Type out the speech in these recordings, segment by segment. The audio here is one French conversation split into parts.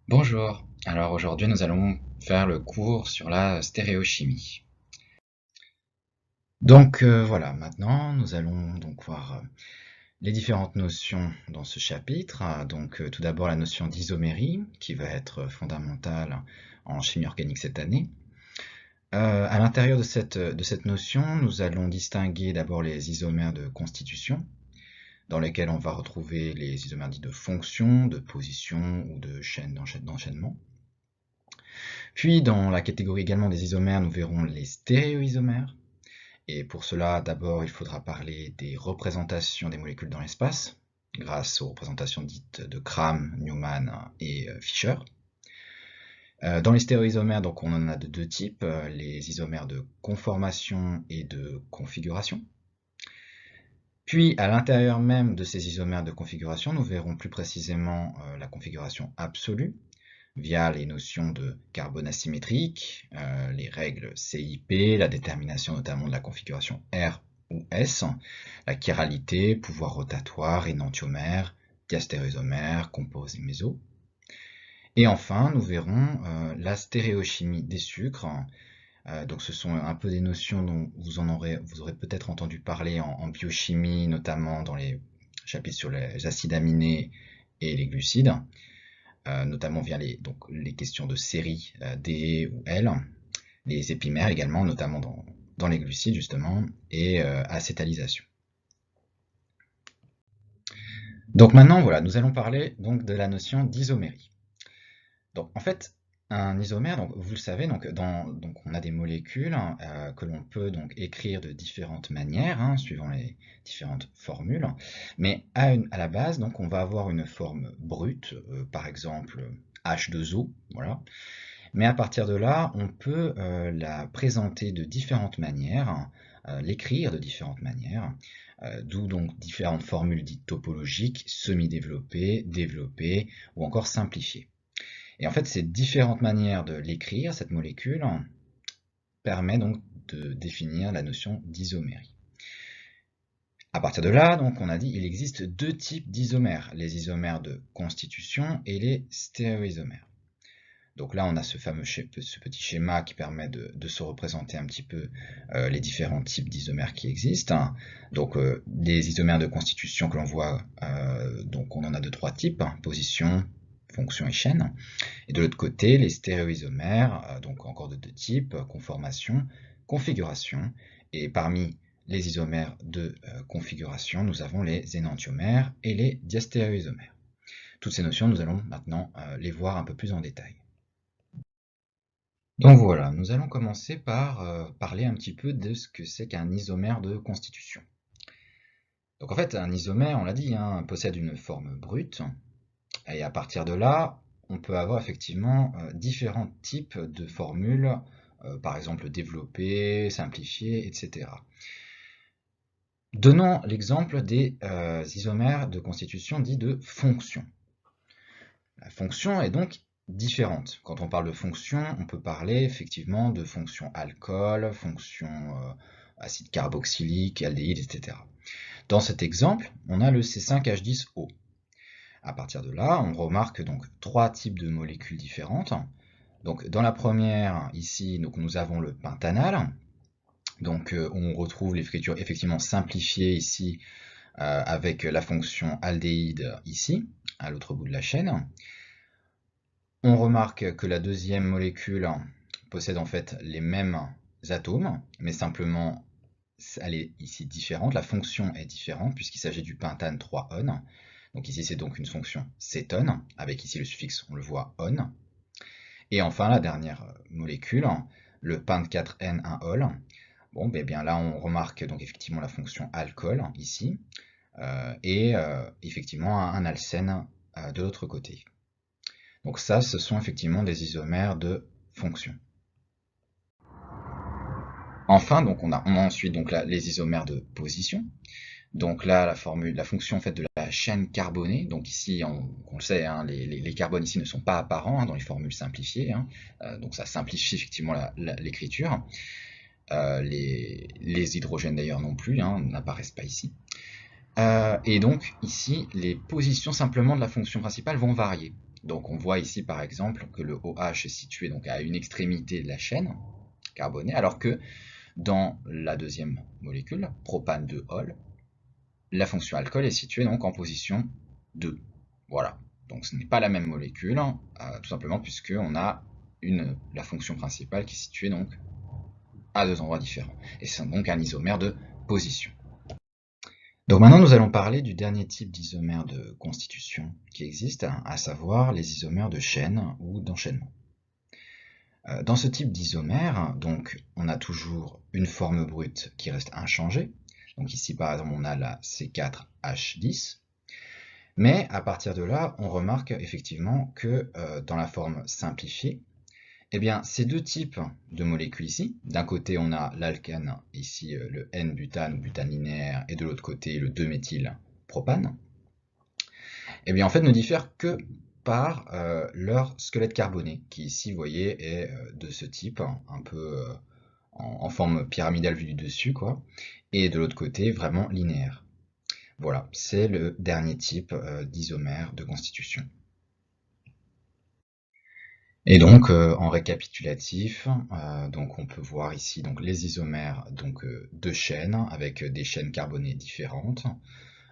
Bonjour, alors aujourd'hui nous allons faire le cours sur la stéréochimie. Voilà, maintenant nous allons donc voir les différentes notions dans ce chapitre. Tout d'abord la notion d'isomérie qui va être fondamentale en chimie organique cette année. À l'intérieur de cette notion, nous allons distinguer d'abord les isomères de constitution, dans lesquels on va retrouver les isomères dits de fonction, de position ou de chaîne d'enchaînement. Puis dans la catégorie également des isomères, nous verrons les stéréoisomères. Et pour cela, d'abord, il faudra parler des représentations des molécules dans l'espace, grâce aux représentations dites de Kram, Newman et Fischer. Dans les stéréoisomères, donc on en a de deux types, les isomères de conformation et de configuration. Puis, à l'intérieur même de ces isomères de configuration, nous verrons plus précisément la configuration absolue, via les notions de carbone asymétrique, les règles CIP, la détermination notamment de la configuration R ou S, la chiralité, pouvoir rotatoire, énantiomère, diastéréoisomère, compose et méso. Et enfin, nous verrons la stéréochimie des sucres. Donc ce sont un peu des notions dont vous aurez peut-être entendu parler en biochimie, notamment dans les chapitres sur les acides aminés et les glucides. Notamment via les questions de série D ou L, les épimères également, notamment dans les glucides justement, et acétalisation. Donc maintenant, voilà, nous allons parler donc de la notion d'isomérie. Donc en fait, un isomère, donc vous le savez, donc on a des molécules que l'on peut donc écrire de différentes manières, suivant les différentes formules. Mais à la base, donc on va avoir une forme brute, par exemple H2O, voilà. Mais à partir de là, on peut la présenter de différentes manières, l'écrire de différentes manières, d'où donc différentes formules dites topologiques, semi-développées, développées ou encore simplifiées. Et en fait, ces différentes manières de l'écrire, cette molécule, permet donc de définir la notion d'isomérie. À partir de là, donc, on a dit qu'il existe deux types d'isomères, les isomères de constitution et les stéréoisomères. Donc là, on a ce petit schéma qui permet de se représenter un petit peu les différents types d'isomères qui existent. Donc les isomères de constitution que l'on voit, donc on en a de trois types, position, fonction et chaîne. Et de l'autre côté, les stéréoisomères, donc encore de deux types, conformation, configuration. Et parmi les isomères de configuration, nous avons les énantiomères et les diastéréoisomères. Toutes ces notions, nous allons maintenant les voir un peu plus en détail. Donc voilà, nous allons commencer par parler un petit peu de ce que c'est qu'un isomère de constitution. Donc en fait, un isomère, on l'a dit, possède une forme brute, et à partir de là, on peut avoir effectivement différents types de formules, par exemple développées, simplifiées, etc. Donnons l'exemple des isomères de constitution dits de fonction. La fonction est donc différente. Quand on parle de fonction, on peut parler effectivement de fonction alcool, fonction acide carboxylique, aldéhyde, etc. Dans cet exemple, on a le C5H10O. À partir de là, on remarque donc trois types de molécules différentes. Donc dans la première, ici, donc, nous avons le pentanal. Donc on retrouve l'écriture effectivement simplifiée ici avec la fonction aldéhyde ici, à l'autre bout de la chaîne. On remarque que la deuxième molécule possède en fait les mêmes atomes, mais simplement elle est ici différente, la fonction est différente puisqu'il s'agit du pentane 3-on. Donc ici c'est donc une fonction cétone, avec ici le suffixe, on le voit on. Et enfin la dernière molécule, le pent 4N1-ol. Bon, ben bien là on remarque donc effectivement la fonction alcool ici, et effectivement un alcène de l'autre côté. Donc ça, ce sont effectivement des isomères de fonction. Enfin, donc on a ensuite donc là, les isomères de position. Donc là, la fonction en fait de la chaîne carbonée. Donc ici, on le sait, les carbones ici ne sont pas apparents dans les formules simplifiées. Donc ça simplifie effectivement l'écriture. Les hydrogènes d'ailleurs non plus, n'apparaissent pas ici. Et donc ici, les positions simplement de la fonction principale vont varier. Donc on voit ici par exemple que le OH est situé donc à une extrémité de la chaîne carbonée, alors que dans la deuxième molécule, propane 2-ol, la fonction alcool est située donc en position 2. Voilà. Donc ce n'est pas la même molécule, tout simplement puisque on a la fonction principale qui est située donc à deux endroits différents. Et c'est donc un isomère de position. Donc maintenant nous allons parler du dernier type d'isomère de constitution qui existe, à savoir les isomères de chaîne ou d'enchaînement. Dans ce type d'isomère, donc on a toujours une forme brute qui reste inchangée. Donc ici par exemple on a la C4H10. Mais à partir de là, on remarque effectivement que dans la forme simplifiée, eh bien, ces deux types de molécules ici, d'un côté on a l'alkane, ici le N-butane, butane linéaire, et de l'autre côté le 2-méthylpropane, eh bien en fait ne diffèrent que par leur squelette carboné, qui ici, vous voyez, est de ce type, un peu en forme pyramidale vue du dessus, quoi, et de l'autre côté vraiment linéaire. Voilà, c'est le dernier type d'isomère de constitution. Et donc, en récapitulatif, donc on peut voir ici donc les isomères donc, de chaînes avec des chaînes carbonées différentes.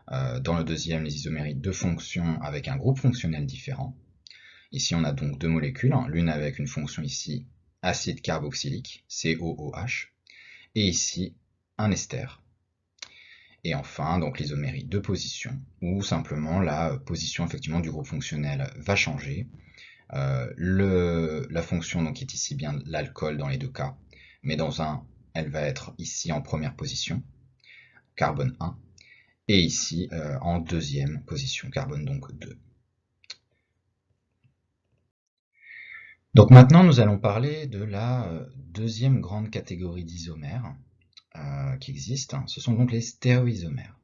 Dans le deuxième, les isoméries de fonctions avec un groupe fonctionnel différent. Ici, on a donc deux molécules, l'une avec une fonction ici acide carboxylique, COOH, et ici un ester. Et enfin, donc l'isomérie de position, où simplement la position effectivement du groupe fonctionnel va changer. La fonction donc est ici bien l'alcool dans les deux cas, mais dans un, elle va être ici en première position, carbone 1, et ici en deuxième position, carbone donc 2. Donc maintenant nous allons parler de la deuxième grande catégorie d'isomères qui existe, ce sont donc les stéréoisomères.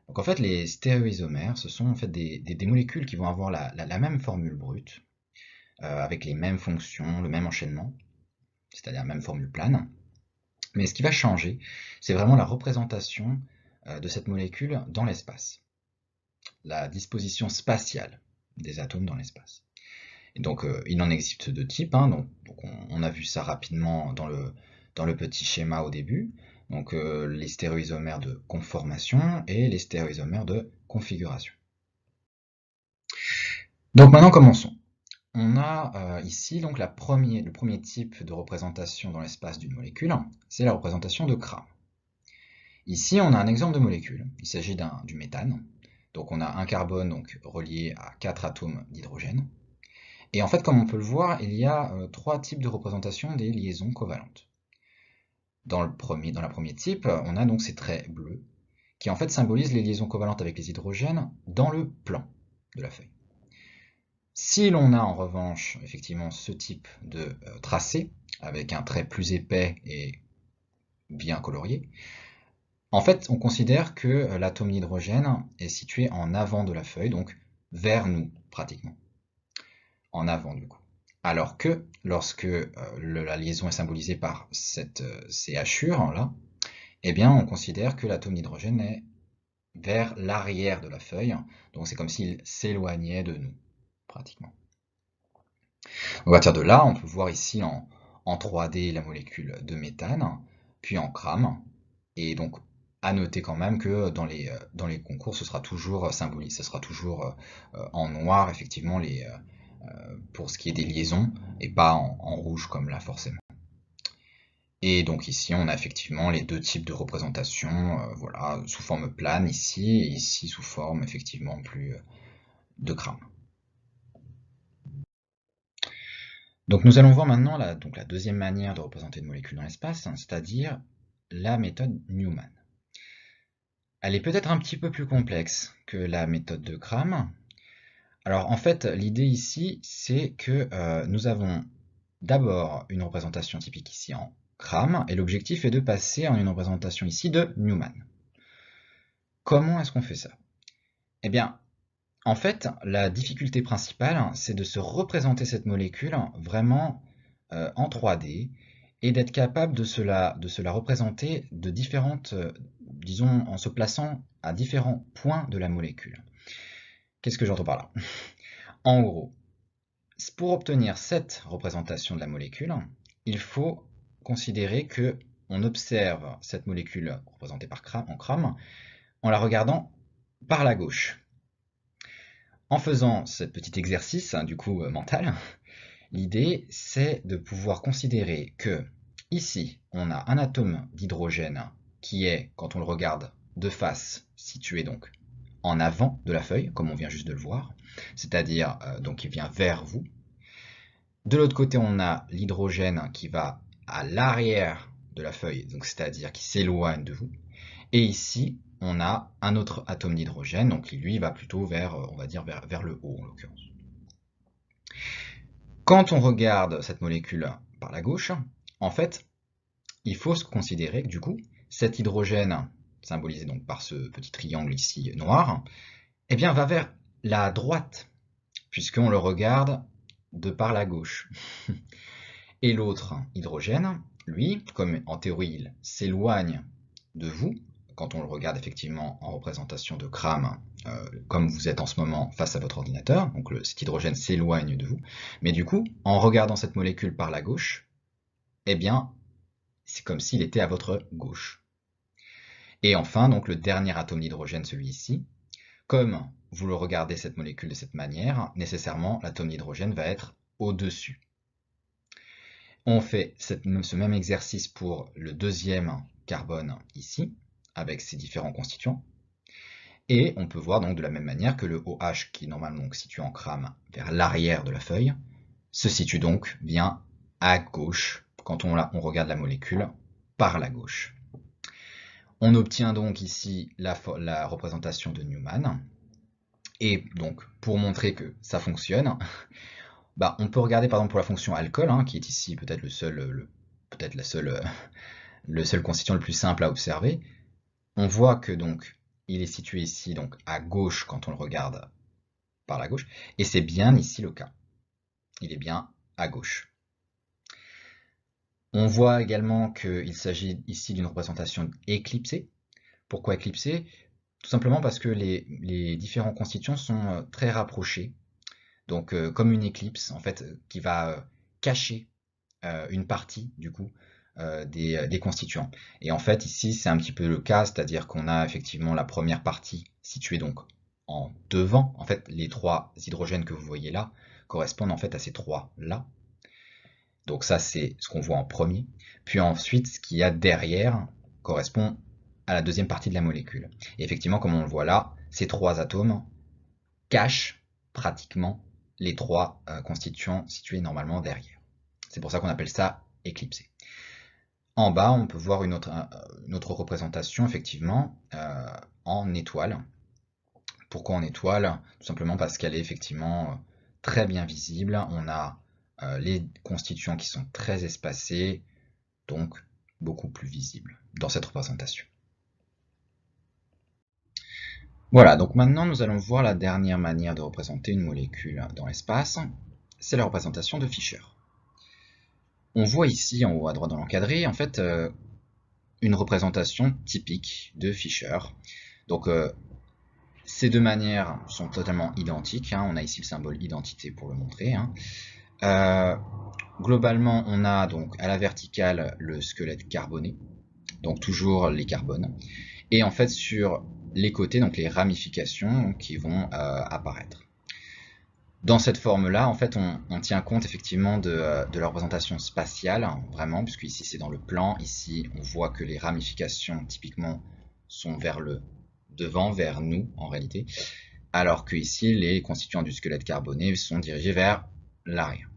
Donc en fait les stéréoisomères ce sont en fait des molécules qui vont avoir la même formule brute, avec les mêmes fonctions, le même enchaînement, c'est-à-dire la même formule plane. Mais ce qui va changer, c'est vraiment la représentation de cette molécule dans l'espace, la disposition spatiale des atomes dans l'espace. Et donc il en existe deux types, donc on a vu ça rapidement dans le petit schéma au début, donc les stéréoisomères de conformation et les stéréoisomères de configuration. Donc maintenant commençons. On a ici donc le premier type de représentation dans l'espace d'une molécule, c'est la représentation de Kram. Ici, on a un exemple de molécule. Il s'agit du méthane. Donc on a un carbone donc, relié à 4 atomes d'hydrogène. Et en fait, comme on peut le voir, il y a trois types de représentation des liaisons covalentes. Dans la première type, on a donc ces traits bleus, qui en fait symbolisent les liaisons covalentes avec les hydrogènes dans le plan de la feuille. Si l'on a en revanche effectivement ce type de tracé, avec un trait plus épais et bien colorié, en fait on considère que l'atome d'hydrogène est situé en avant de la feuille, donc vers nous pratiquement, en avant du coup. Alors que lorsque la liaison est symbolisée par ces hachures là, eh bien on considère que l'atome d'hydrogène est vers l'arrière de la feuille, donc c'est comme s'il s'éloignait de nous pratiquement. À partir de là, on peut voir ici en 3D la molécule de méthane, puis en crame. Et donc, à noter quand même que dans les concours, ce sera toujours symbolisé, ce sera toujours en noir, effectivement, pour ce qui est des liaisons, et pas en rouge comme là, forcément. Et donc ici, on a effectivement les deux types de représentation, voilà, sous forme plane ici, et ici sous forme effectivement plus de crame. Donc nous allons voir maintenant la deuxième manière de représenter une molécule dans l'espace, c'est-à-dire la méthode Newman. Elle est peut-être un petit peu plus complexe que la méthode de Kram. Alors en fait, l'idée ici, c'est que nous avons d'abord une représentation typique ici en Kram, et l'objectif est de passer en une représentation ici de Newman. Comment est-ce qu'on fait ça? Eh bien, en fait, la difficulté principale, c'est de se représenter cette molécule vraiment en 3D et d'être capable de se la représenter de différentes, disons, en se plaçant à différents points de la molécule. Qu'est-ce que j'entends par là? En gros, pour obtenir cette représentation de la molécule, il faut considérer que on observe cette molécule représentée en crâne en la regardant par la gauche. En faisant ce petit exercice, du coup mental, l'idée c'est de pouvoir considérer que ici on a un atome d'hydrogène qui est, quand on le regarde de face, situé donc en avant de la feuille, comme on vient juste de le voir, c'est-à-dire donc il vient vers vous. De l'autre côté, on a l'hydrogène qui va à l'arrière de la feuille, donc c'est-à-dire qui s'éloigne de vous. Et ici, on a un autre atome d'hydrogène, donc qui lui va plutôt vers, on va dire, vers le haut en l'occurrence. Quand on regarde cette molécule par la gauche, en fait, il faut se considérer que du coup, cet hydrogène, symbolisé donc par ce petit triangle ici noir, eh bien, va vers la droite, puisqu'on le regarde de par la gauche. Et l'autre hydrogène, lui, comme en théorie il s'éloigne de vous, quand on le regarde effectivement en représentation de crâne, comme vous êtes en ce moment face à votre ordinateur, donc cet hydrogène s'éloigne de vous, mais du coup, en regardant cette molécule par la gauche, eh bien, c'est comme s'il était à votre gauche. Et enfin, donc le dernier atome d'hydrogène, celui-ci, comme vous le regardez cette molécule de cette manière, nécessairement l'atome d'hydrogène va être au-dessus. On fait ce même exercice pour le deuxième carbone ici, avec ses différents constituants. Et on peut voir donc de la même manière que le OH, qui est normalement donc situé en crâne vers l'arrière de la feuille, se situe donc bien à gauche quand on regarde la molécule par la gauche. On obtient donc ici la représentation de Newman. Et donc, pour montrer que ça fonctionne, bah, on peut regarder par exemple pour la fonction alcool, qui est ici peut-être le seul constituant le plus simple à observer. On voit que donc il est situé ici donc à gauche quand on le regarde par la gauche, et c'est bien ici le cas. Il est bien à gauche. On voit également qu'il s'agit ici d'une représentation éclipsée. Pourquoi éclipsée? Tout simplement parce que les différents constituants sont très rapprochés. Donc comme une éclipse en fait qui va cacher une partie du coup des constituants. Et en fait ici c'est un petit peu le cas, c'est-à-dire qu'on a effectivement la première partie située donc en devant. En fait les trois hydrogènes que vous voyez là correspondent en fait à ces trois là. Donc ça c'est ce qu'on voit en premier. Puis ensuite ce qu'il y a derrière correspond à la deuxième partie de la molécule. Et effectivement comme on le voit là, ces trois atomes cachent pratiquement les trois constituants situés normalement derrière. C'est pour ça qu'on appelle ça éclipsé. En bas, on peut voir une autre représentation, effectivement, en étoile. Pourquoi en étoile? Tout simplement parce qu'elle est effectivement très bien visible. On a les constituants qui sont très espacés, donc beaucoup plus visibles dans cette représentation. Voilà, donc maintenant nous allons voir la dernière manière de représenter une molécule dans l'espace, c'est la représentation de Fischer. On voit ici en haut à droite dans l'encadré en fait une représentation typique de Fischer. Donc ces deux manières sont totalement identiques, on a ici le symbole identité pour le montrer. Globalement on a donc à la verticale le squelette carboné, donc toujours les carbones, et en fait sur les côtés donc les ramifications qui vont apparaître. Dans cette forme-là, en fait, on tient compte effectivement de la représentation spatiale, vraiment, puisque ici c'est dans le plan, ici on voit que les ramifications typiquement sont vers le devant, vers nous en réalité, alors que ici les constituants du squelette carboné sont dirigés vers l'arrière.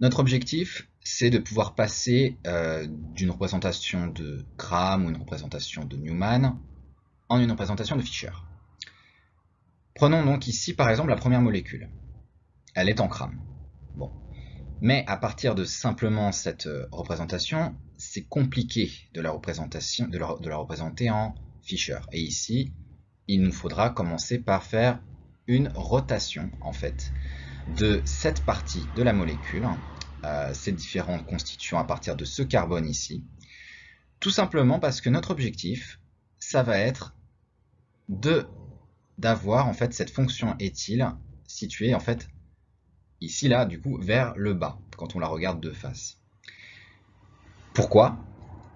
Notre objectif, c'est de pouvoir passer d'une représentation de Gram ou une représentation de Newman en une représentation de Fischer. Prenons donc ici par exemple la première molécule. Elle est en crâne. Bon. Mais à partir de simplement cette représentation, c'est compliqué de la représenter en Fischer. Et ici, il nous faudra commencer par faire une rotation en fait de cette partie de la molécule, ces différents constituants à partir de ce carbone ici, tout simplement parce que notre objectif, ça va être de d'avoir en fait cette fonction éthyle située en fait ici là du coup vers le bas quand on la regarde de face. Pourquoi?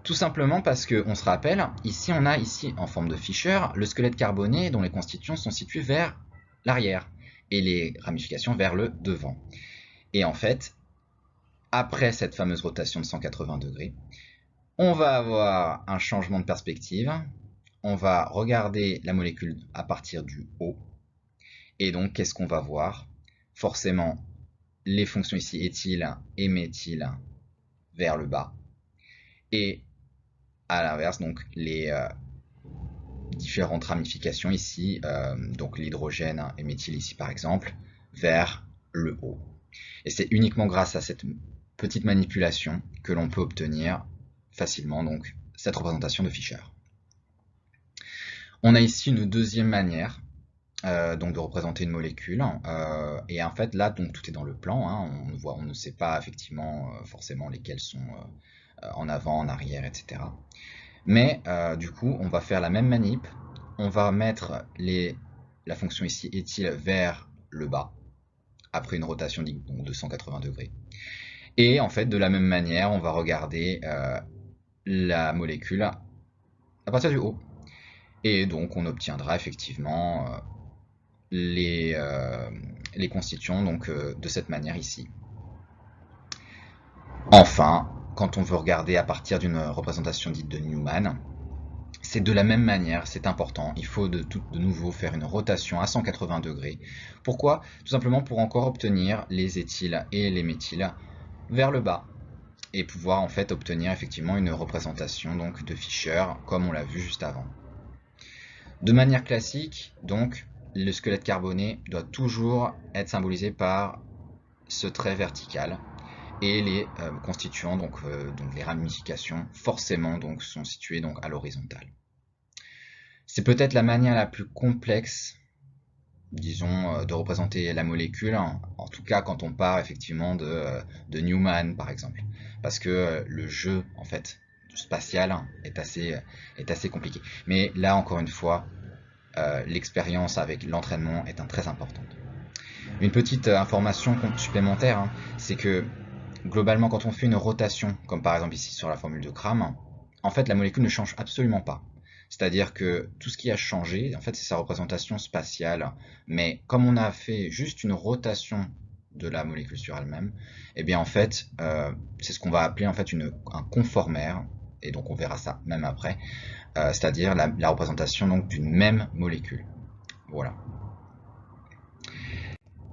Tout simplement parce que on se rappelle, ici on a ici en forme de Fischer le squelette carboné dont les constituants sont situés vers l'arrière et les ramifications vers le devant. Et en fait, après cette fameuse rotation de 180 degrés, on va avoir un changement de perspective. On va regarder la molécule à partir du haut. Et donc, qu'est-ce qu'on va voir? Forcément, les fonctions ici éthyle et méthyle vers le bas. Et à l'inverse, donc les différentes ramifications ici, donc l'hydrogène et méthyle ici par exemple, vers le haut. Et c'est uniquement grâce à cette petite manipulation que l'on peut obtenir facilement donc cette représentation de Fischer. On a ici une deuxième manière donc de représenter une molécule. Et en fait, là, donc, tout est dans le plan. Hein, on ne sait pas effectivement forcément lesquels sont en avant, en arrière, etc. Mais du coup, on va faire la même manip. On va mettre la fonction ici éthyle vers le bas, après une rotation donc, de 180 degrés. Et en fait, de la même manière, on va regarder la molécule à partir du haut. Et donc, on obtiendra effectivement les constituants donc, de cette manière ici. Enfin, quand on veut regarder à partir d'une représentation dite de Newman, c'est de la même manière, c'est important, il faut de nouveau faire une rotation à 180 degrés. Pourquoi? Tout simplement pour encore obtenir les éthyles et les méthyles vers le bas et pouvoir en fait obtenir effectivement une représentation donc de Fischer comme on l'a vu juste avant. De manière classique, donc, le squelette carboné doit toujours être symbolisé par ce trait vertical et les constituants, donc les ramifications, forcément donc, sont situés donc, à l'horizontale. C'est peut-être la manière la plus complexe, disons, de représenter la molécule, hein, en tout cas quand on part effectivement de Newman par exemple, parce que le jeu en fait spatial est assez compliqué. Mais là encore une fois, l'expérience avec l'entraînement est très importante. Une petite information supplémentaire, hein, c'est que globalement quand on fait une rotation, comme par exemple ici sur la formule de Kram, en fait la molécule ne change absolument pas. C'est-à-dire que tout ce qui a changé, en fait, c'est sa représentation spatiale. Mais comme on a fait juste une rotation de la molécule sur elle-même, eh bien en fait, c'est ce qu'on va appeler en fait un conformère. Et donc on verra ça même après. C'est-à-dire la représentation donc d'une même molécule. Voilà.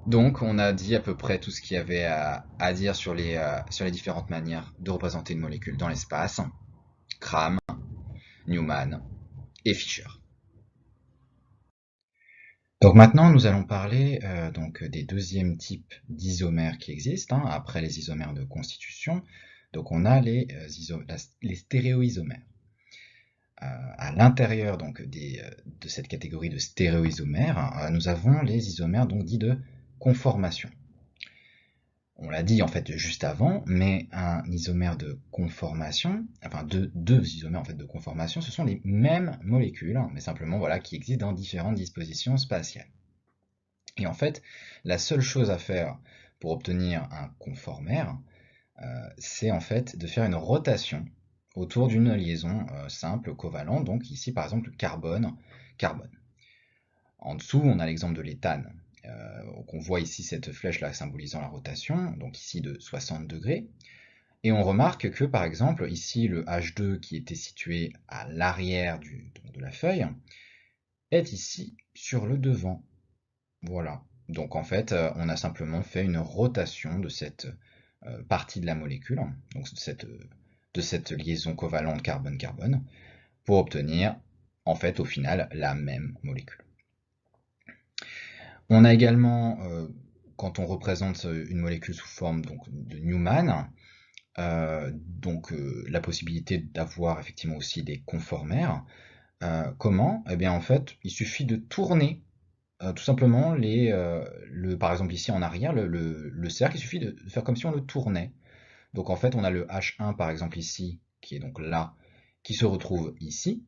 Donc on a dit à peu près tout ce qu'il y avait à dire sur les différentes manières de représenter une molécule dans l'espace. Kram, Newman et Fischer. Donc maintenant nous allons parler donc des deuxièmes types d'isomères qui existent, hein, après les isomères de constitution. Donc on a les stéréoisomères. À l'intérieur donc de cette catégorie de stéréoisomères, nous avons les isomères donc dits de conformation. On l'a dit en fait juste avant, mais un isomère de conformation, enfin deux isomères en fait de conformation, ce sont les mêmes molécules, mais simplement voilà qui existent dans différentes dispositions spatiales. Et en fait, la seule chose à faire pour obtenir un conformère, c'est en fait de faire une rotation autour d'une liaison simple covalente, donc ici par exemple carbone-carbone. En dessous, on a l'exemple de l'éthane. On voit ici cette flèche là symbolisant la rotation, donc ici de 60 degrés. Et on remarque que par exemple ici le H2 qui était situé à l'arrière de la feuille est ici sur le devant. Voilà. Donc en fait, on a simplement fait une rotation de cette partie de la molécule, donc de cette liaison covalente carbone-carbone, pour obtenir en fait au final la même molécule. On a également, quand on représente une molécule sous forme donc, de Newman, la possibilité d'avoir effectivement aussi des conformères. Comment? Eh bien en fait, il suffit de tourner tout simplement par exemple ici en arrière, le cercle, il suffit de faire comme si on le tournait. Donc en fait, on a le H1 par exemple ici, qui est donc là, qui se retrouve ici.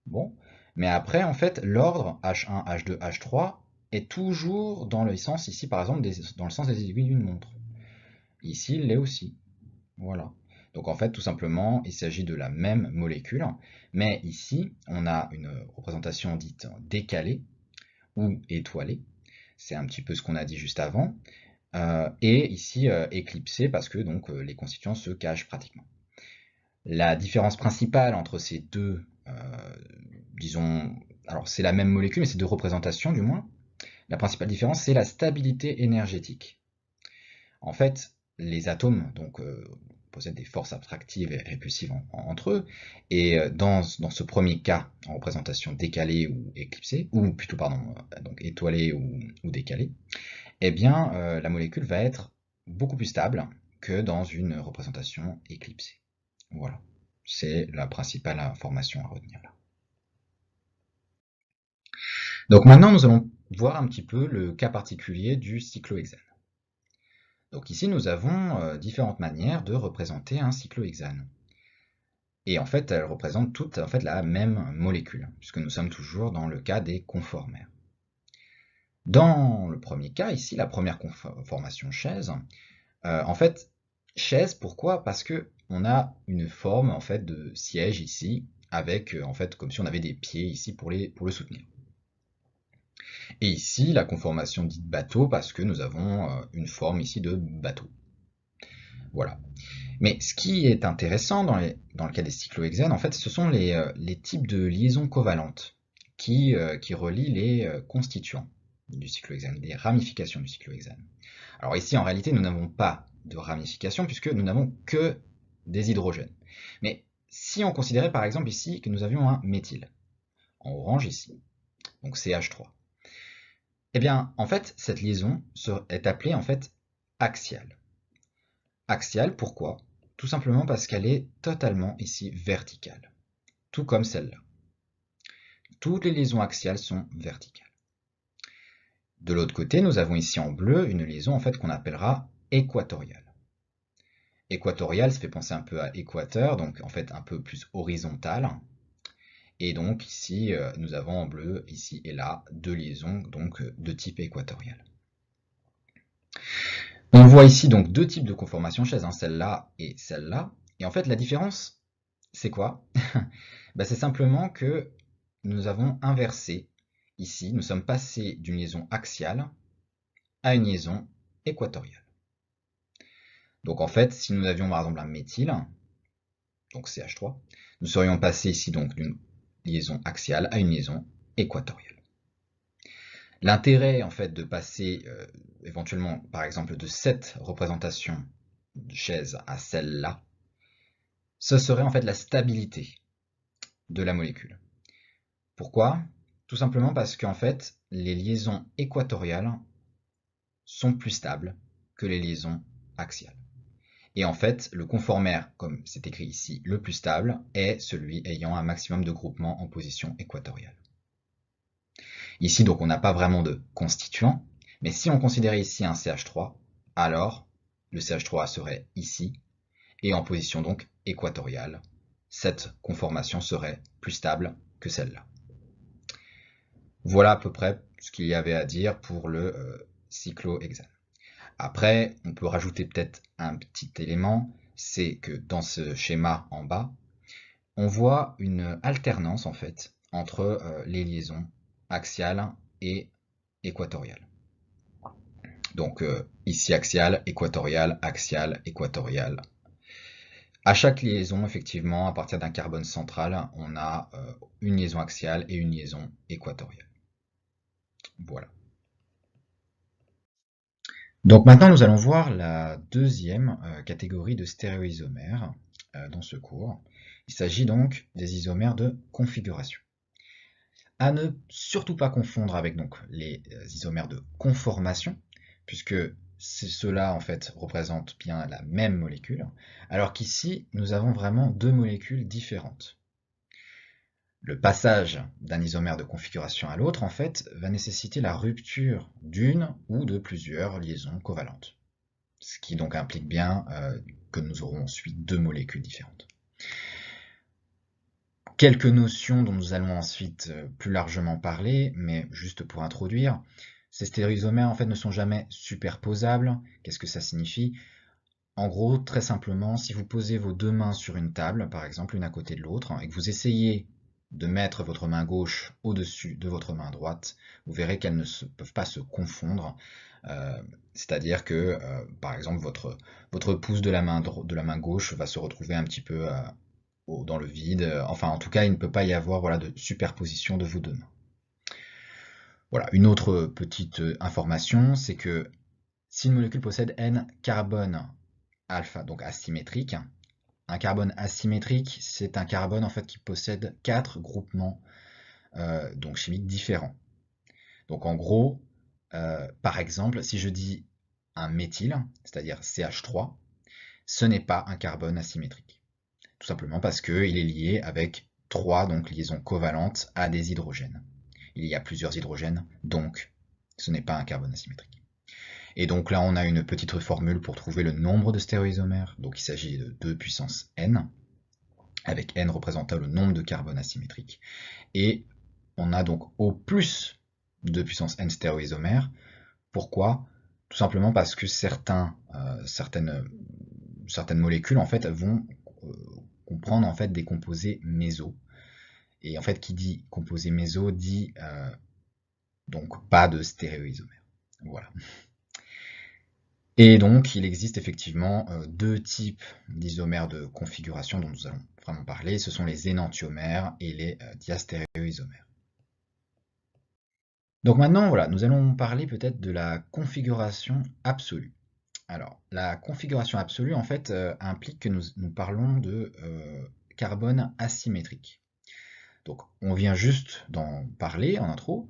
Bon, Mais après, en fait, l'ordre H1, H2, H3 est toujours dans le sens, ici par exemple, dans le sens des aiguilles d'une montre. Ici, il l'est aussi. Voilà. Donc en fait, tout simplement, il s'agit de la même molécule, mais ici, on a une représentation dite décalée ou étoilée. C'est un petit peu ce qu'on a dit juste avant. Et ici, éclipsée parce que donc les constituants se cachent pratiquement. La différence principale entre ces deux, disons, alors c'est la même molécule, mais c'est deux représentations du moins. La principale différence, c'est la stabilité énergétique. En fait, les atomes donc, possèdent des forces attractives et répulsives entre eux, et dans ce premier cas, en représentation décalée ou éclipsée, ou plutôt, pardon, donc étoilée ou décalée, eh bien, la molécule va être beaucoup plus stable que dans une représentation éclipsée. Voilà, c'est la principale information à retenir là. Donc maintenant, nous allons voir un petit peu le cas particulier du cyclohexane. Donc ici, nous avons différentes manières de représenter un cyclohexane. Et en fait, elles représentent toutes en fait, la même molécule, puisque nous sommes toujours dans le cas des conformères. Dans le premier cas, ici, la première conformation chaise, en fait, chaise, pourquoi? Parce que on a une forme en fait de siège ici, avec en fait comme si on avait des pieds ici pour le soutenir. Et ici, la conformation dite bateau, parce que nous avons une forme ici de bateau. Voilà. Mais ce qui est intéressant dans le cas des cyclohexanes, en fait, ce sont les types de liaisons covalentes qui relient les constituants du cyclohexane, les ramifications du cyclohexane. Alors ici, en réalité, nous n'avons pas de ramification puisque nous n'avons que des hydrogènes. Mais si on considérait par exemple ici que nous avions un méthyle, en orange ici, donc CH3, eh bien, en fait, cette liaison est appelée en fait axiale. Axiale, pourquoi? Tout simplement parce qu'elle est totalement ici verticale, tout comme celle-là. Toutes les liaisons axiales sont verticales. De l'autre côté, nous avons ici en bleu une liaison en fait qu'on appellera équatoriale. Équatoriale, ça fait penser un peu à équateur, donc en fait un peu plus horizontale. Et donc ici, nous avons en bleu, ici et là, deux liaisons donc de type équatorial. On voit ici donc deux types de conformations chaises, hein, celle-là et celle-là. Et en fait, la différence, c'est quoi? Ben, c'est simplement que nous avons inversé ici, nous sommes passés d'une liaison axiale à une liaison équatoriale. Donc en fait, si nous avions par exemple un méthyle, donc CH3, nous serions passés ici donc d'une liaison axiale à une liaison équatoriale. L'intérêt en fait de passer éventuellement par exemple de cette représentation de chaise à celle-là, ce serait en fait la stabilité de la molécule. Pourquoi? Tout simplement parce qu'en fait les liaisons équatoriales sont plus stables que les liaisons axiales. Et en fait, le conformère, comme c'est écrit ici, le plus stable, est celui ayant un maximum de groupements en position équatoriale. Ici, donc, on n'a pas vraiment de constituant, mais si on considérait ici un CH3, alors le CH3 serait ici, et en position donc équatoriale. Cette conformation serait plus stable que celle-là. Voilà à peu près ce qu'il y avait à dire pour le cyclohexane. Après, on peut rajouter peut-être un petit élément, c'est que dans ce schéma en bas, on voit une alternance en fait entre les liaisons axiales et équatoriales. Donc ici axiale, équatoriale, axiale, équatoriale. À chaque liaison, effectivement, à partir d'un carbone central, on a une liaison axiale et une liaison équatoriale. Voilà. Donc maintenant, nous allons voir la deuxième catégorie de stéréoisomères dans ce cours. Il s'agit donc des isomères de configuration. À ne surtout pas confondre avec donc, les isomères de conformation, puisque ceux-là en fait représentent bien la même molécule, alors qu'ici, nous avons vraiment deux molécules différentes. Le passage d'un isomère de configuration à l'autre, en fait, va nécessiter la rupture d'une ou de plusieurs liaisons covalentes. Ce qui donc implique bien que nous aurons ensuite deux molécules différentes. quelques notions dont nous allons ensuite plus largement parler, mais juste pour introduire, ces stéréoisomères en fait ne sont jamais superposables. Qu'est-ce que ça signifie? En gros, très simplement, si vous posez vos deux mains sur une table, par exemple l'une à côté de l'autre, et que vous essayez de mettre votre main gauche au-dessus de votre main droite, vous verrez qu'elles ne peuvent pas se confondre. C'est-à-dire que, par exemple, votre pouce de la main gauche va se retrouver un petit peu dans le vide. Enfin, en tout cas, il ne peut pas y avoir voilà, de superposition de vos deux mains. Voilà, une autre petite information, c'est que si une molécule possède N carbone alpha, donc asymétrique, un carbone asymétrique, c'est un carbone en fait qui possède 4 groupements donc chimiques différents. Donc en gros, par exemple, si je dis un méthyle, c'est-à-dire CH3, ce n'est pas un carbone asymétrique. Tout simplement parce qu'il est lié avec 3 donc, liaisons covalentes à des hydrogènes. Il y a plusieurs hydrogènes, donc ce n'est pas un carbone asymétrique. Et donc là, on a une petite formule pour trouver le nombre de stéréoisomères. Donc il s'agit de 2 puissance n, avec n représentant le nombre de carbones asymétriques. Et on a donc au plus 2 puissance n stéréoisomères. Pourquoi? Tout simplement parce que certaines molécules en fait vont comprendre en fait des composés méso. Et en fait, qui dit composé méso dit donc pas de stéréoisomères. Voilà. Et donc, il existe effectivement deux types d'isomères de configuration dont nous allons vraiment parler. Ce sont les énantiomères et les diastéréoisomères. Donc maintenant, voilà, nous allons parler peut-être de la configuration absolue. Alors, la configuration absolue, en fait, implique que nous parlons de carbone asymétrique. Donc, on vient juste d'en parler en intro.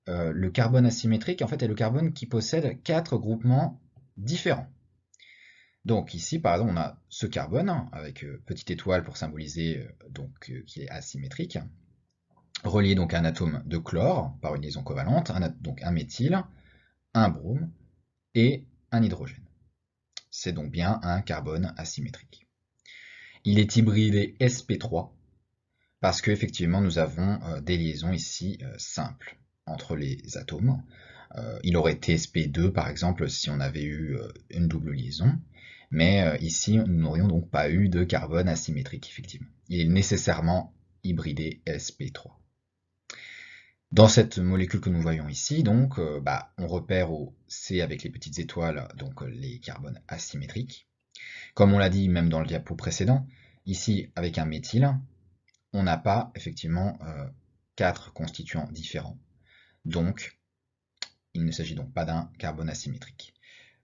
Le carbone asymétrique, en fait, est le carbone qui possède 4 groupements différents. Donc ici, par exemple, on a ce carbone, avec petite étoile pour symboliser qu'il est asymétrique, relié donc à un atome de chlore par une liaison covalente, donc un méthyle, un brome et un hydrogène. C'est donc bien un carbone asymétrique. Il est hybridé sp3 parce qu'effectivement nous avons des liaisons ici simples entre les atomes. Il aurait été sp2 par exemple si on avait eu une double liaison, mais ici nous n'aurions donc pas eu de carbone asymétrique effectivement. Il est nécessairement hybridé sp3. Dans cette molécule que nous voyons ici, donc, on repère au C avec les petites étoiles donc les carbones asymétriques. Comme on l'a dit même dans le diapo précédent, ici avec un méthyle, on n'a pas effectivement 4 constituants différents. Donc, il ne s'agit donc pas d'un carbone asymétrique.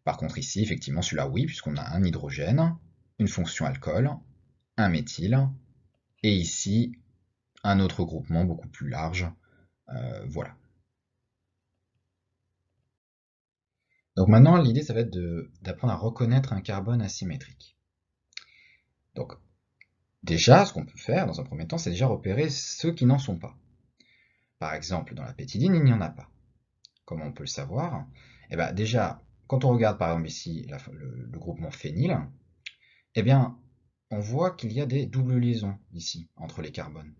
Par contre ici, effectivement, celui-là oui, puisqu'on a un hydrogène, une fonction alcool, un méthyle, et ici un autre groupement beaucoup plus large. Voilà. Donc maintenant, l'idée, ça va être d'apprendre à reconnaître un carbone asymétrique. Donc, déjà, ce qu'on peut faire dans un premier temps, c'est déjà repérer ceux qui n'en sont pas. Par exemple, dans la pétidine, il n'y en a pas. Comment on peut le savoir? Eh bien, déjà, quand on regarde par exemple ici le groupement phényl, eh bien, on voit qu'il y a des doubles liaisons ici entre les carbones.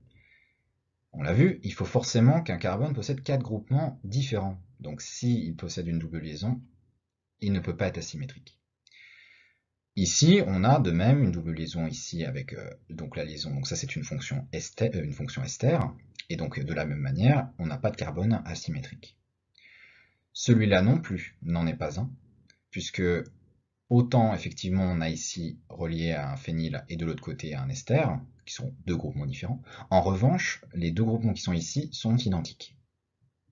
On l'a vu, il faut forcément qu'un carbone possède 4 groupements différents. Donc, s'il possède une double liaison, il ne peut pas être asymétrique. Ici, on a de même une double liaison ici avec donc la liaison, donc ça c'est une fonction ester, et donc de la même manière, on n'a pas de carbone asymétrique. Celui-là non plus n'en est pas un, puisque autant effectivement on a ici relié à un phényl et de l'autre côté à un ester, qui sont deux groupements différents. En revanche, les deux groupements qui sont ici sont identiques,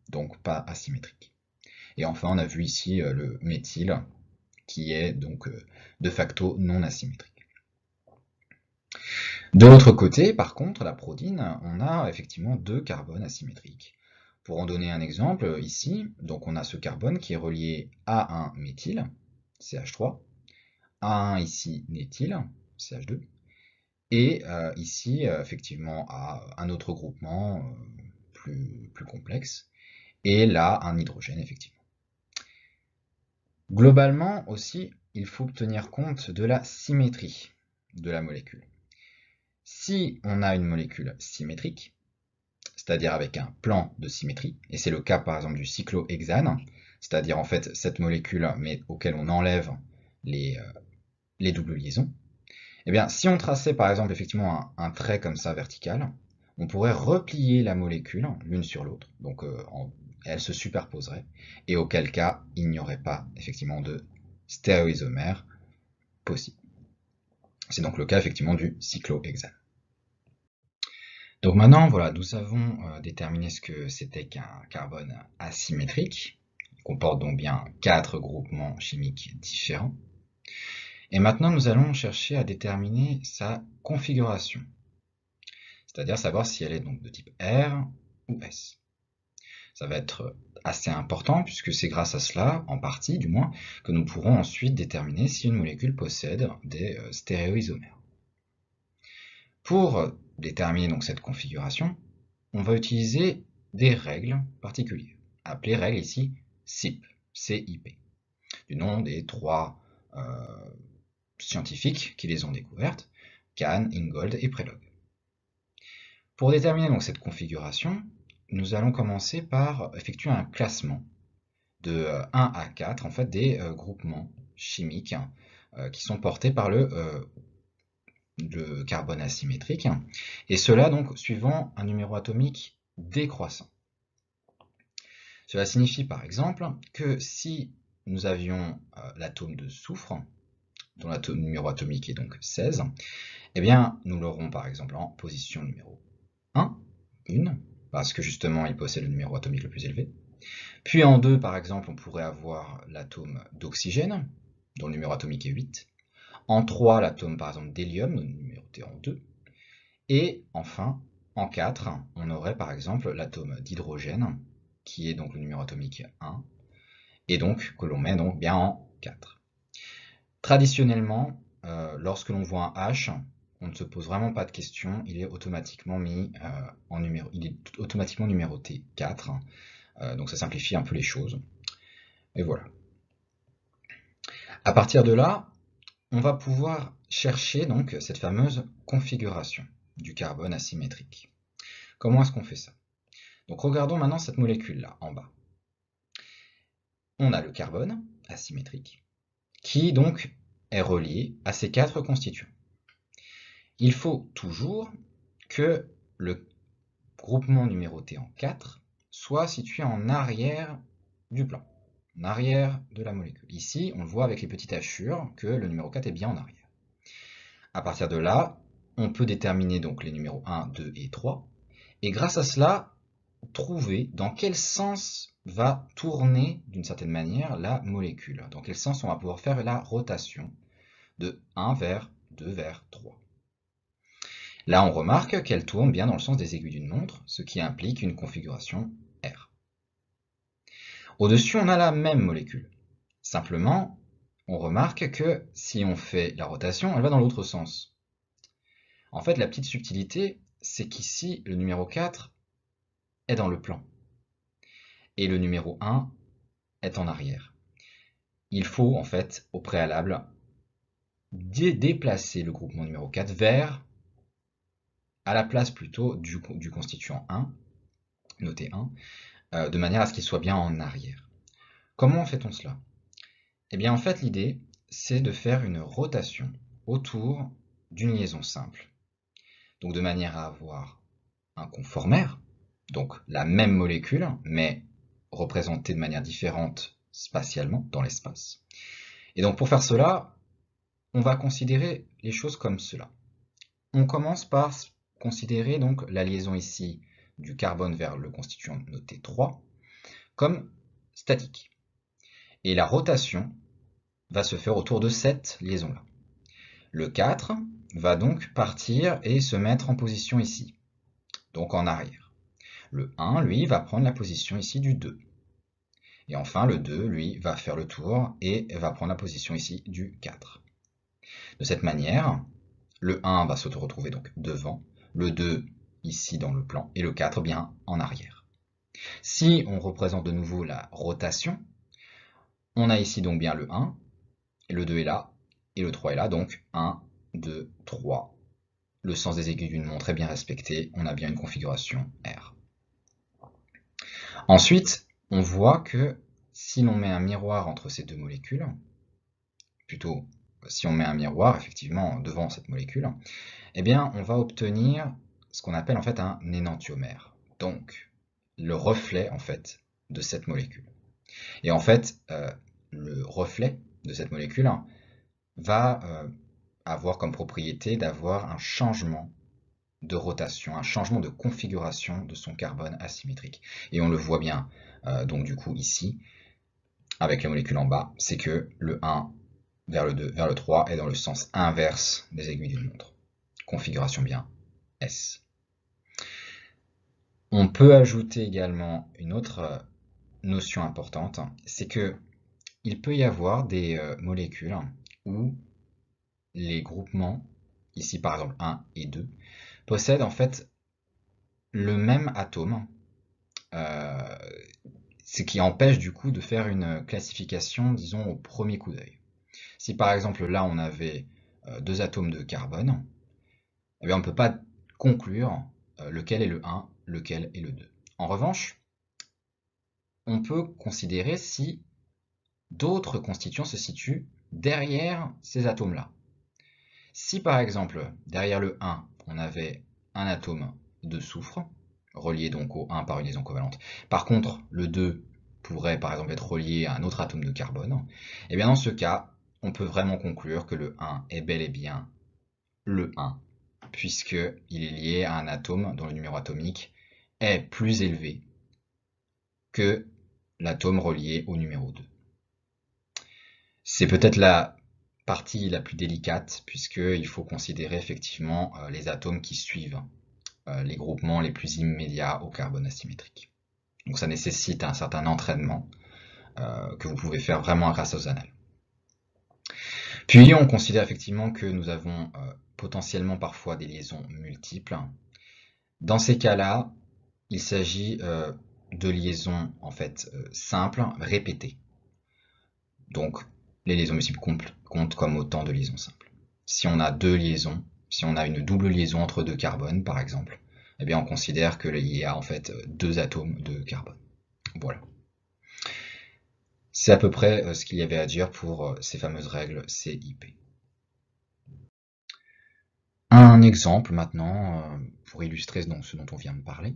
donc pas asymétriques. Et enfin, on a vu ici le méthyle, qui est donc de facto non asymétrique. De l'autre côté, par contre, la protine, on a effectivement deux carbones asymétriques. Pour en donner un exemple, ici, donc on a ce carbone qui est relié à un méthyle, CH3, à un ici méthyle, CH2, et ici, effectivement, à un autre groupement plus complexe, et là, un hydrogène, effectivement. Globalement aussi, il faut tenir compte de la symétrie de la molécule. Si on a une molécule symétrique, c'est-à-dire avec un plan de symétrie, et c'est le cas par exemple du cyclohexane, c'est-à-dire en fait cette molécule mais auquel on enlève les, doubles liaisons, eh bien si on traçait par exemple effectivement un trait comme ça vertical, on pourrait replier la molécule l'une sur l'autre, donc elle se superposerait, et auquel cas il n'y aurait pas effectivement de stéréoisomère possible. C'est donc le cas effectivement du cyclohexane. Donc maintenant, voilà, nous avons déterminé ce que c'était qu'un carbone asymétrique. Il comporte donc bien 4 groupements chimiques différents. Et maintenant, nous allons chercher à déterminer sa configuration, c'est-à-dire savoir si elle est donc de type R ou S. Ça va être assez important puisque c'est grâce à cela, en partie du moins, que nous pourrons ensuite déterminer si une molécule possède des stéréoisomères. Pour déterminer donc cette configuration, on va utiliser des règles particulières, appelées règles ici CIP, CIP, du nom des 3 scientifiques qui les ont découvertes, Kahn, Ingold et Prelog. Pour déterminer donc cette configuration, nous allons commencer par effectuer un classement de 1 à 4 en fait, des groupements chimiques qui sont portés par le carbone asymétrique, et cela donc suivant un numéro atomique décroissant. Cela signifie par exemple que si nous avions l'atome de soufre, dont l'atome numéro atomique est donc 16, eh bien nous l'aurons par exemple en position numéro 1, parce que justement il possède le numéro atomique le plus élevé. Puis en 2 par exemple on pourrait avoir l'atome d'oxygène, dont le numéro atomique est 8. En 3 l'atome par exemple d'hélium, numéroté en 2. Et enfin en 4 on aurait par exemple l'atome d'hydrogène, qui est donc le numéro atomique 1, et donc que l'on met donc bien en 4. Traditionnellement, lorsque l'on voit un H, on ne se pose vraiment pas de questions, il est automatiquement mis il est automatiquement numéroté 4, donc ça simplifie un peu les choses. Et voilà. À partir de là, on va pouvoir chercher donc cette fameuse configuration du carbone asymétrique. Comment est-ce qu'on fait ça? Donc regardons maintenant cette molécule-là, en bas. On a le carbone asymétrique, qui donc est relié à ces 4 constituants. Il faut toujours que le groupement numéroté en 4 soit situé en arrière du plan, en arrière de la molécule. Ici, on le voit avec les petites hachures que le numéro 4 est bien en arrière. À partir de là, on peut déterminer donc les numéros 1, 2 et 3, et grâce à cela, trouver dans quel sens va tourner d'une certaine manière la molécule, dans quel sens on va pouvoir faire la rotation de 1 vers 2 vers 3. Là, on remarque qu'elle tourne bien dans le sens des aiguilles d'une montre, ce qui implique une configuration R. Au-dessus, on a la même molécule. Simplement, on remarque que si on fait la rotation, elle va dans l'autre sens. En fait, la petite subtilité, c'est qu'ici, le numéro 4 est dans le plan. Et le numéro 1 est en arrière. Il faut, en fait, au préalable, déplacer le groupement numéro 4 vers, à la place plutôt du constituant 1, noté 1, de manière à ce qu'il soit bien en arrière. Comment fait-on cela? Eh bien en fait l'idée c'est de faire une rotation autour d'une liaison simple. Donc de manière à avoir un conformère, donc la même molécule, mais représentée de manière différente spatialement dans l'espace. Et donc pour faire cela, on va considérer les choses comme cela. On commence par considérer donc la liaison ici du carbone vers le constituant noté 3 comme statique. Et la rotation va se faire autour de cette liaison-là. Le 4 va donc partir et se mettre en position ici, donc en arrière. Le 1, lui, va prendre la position ici du 2. Et enfin, le 2, lui, va faire le tour et va prendre la position ici du 4. De cette manière, le 1 va se retrouver donc devant, le 2 ici dans le plan, et le 4 bien en arrière. Si on représente de nouveau la rotation, on a ici donc bien le 1, et le 2 est là, et le 3 est là, donc 1, 2, 3, le sens des aiguilles d'une montre est bien respecté, on a bien une configuration R. Ensuite, on voit que si l'on met un miroir entre ces deux molécules, plutôt si on met un miroir effectivement devant cette molécule, eh bien on va obtenir ce qu'on appelle en fait un énantiomère, donc le reflet en fait de cette molécule. Et en fait, le reflet de cette molécule va avoir comme propriété d'avoir un changement de rotation, un changement de configuration de son carbone asymétrique. Et on le voit bien donc du coup ici, avec la molécule en bas, c'est que le 1 vers le 2 vers le 3 est dans le sens inverse des aiguilles d'une montre. Configuration bien S. On peut ajouter également une autre notion importante, c'est que il peut y avoir des molécules où les groupements, ici par exemple 1 et 2, possèdent en fait le même atome, euh, ce qui empêche du coup de faire une classification, disons, au premier coup d'œil. Si par exemple là on avait deux atomes de carbone, eh bien, on ne peut pas conclure lequel est le 1, lequel est le 2. En revanche, on peut considérer si d'autres constituants se situent derrière ces atomes-là. Si par exemple, derrière le 1, on avait un atome de soufre, relié donc au 1 par une liaison covalente, par contre le 2 pourrait par exemple être relié à un autre atome de carbone, et bien dans ce cas, on peut vraiment conclure que le 1 est bel et bien le 1, puisqu'il est lié à un atome dont le numéro atomique est plus élevé que l'atome relié au numéro 2. C'est peut-être la partie la plus délicate, puisqu'il faut considérer effectivement les atomes qui suivent les groupements les plus immédiats au carbone asymétrique. Donc ça nécessite un certain entraînement que vous pouvez faire vraiment grâce aux annales. Puis on considère effectivement que nous avons potentiellement parfois des liaisons multiples. Dans ces cas-là, il s'agit de liaisons en fait simples, répétées. Donc les liaisons multiples comptent comme autant de liaisons simples. Si on a deux liaisons, si on a une double liaison entre deux carbones par exemple, eh bien on considère qu'il y a en fait deux atomes de carbone. Voilà. C'est à peu près ce qu'il y avait à dire pour ces fameuses règles CIP. Un exemple maintenant pour illustrer ce dont on vient de parler.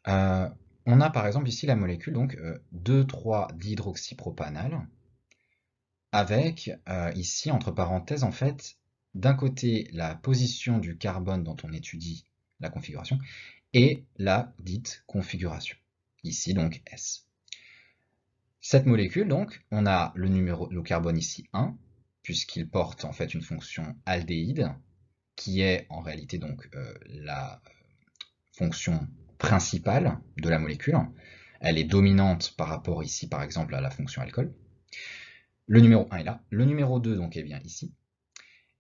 On a par exemple ici la molécule donc 2,3-dihydroxypropanal avec ici entre parenthèses en fait d'un côté la position du carbone dont on étudie la configuration et la dite configuration. Ici donc S. Cette molécule donc, on a le carbone ici 1 puisqu'il porte en fait une fonction aldéhyde qui est en réalité donc la fonction principale de la molécule. Elle est dominante par rapport ici par exemple à la fonction alcool. Le numéro 1 est là, le numéro 2 donc est bien ici.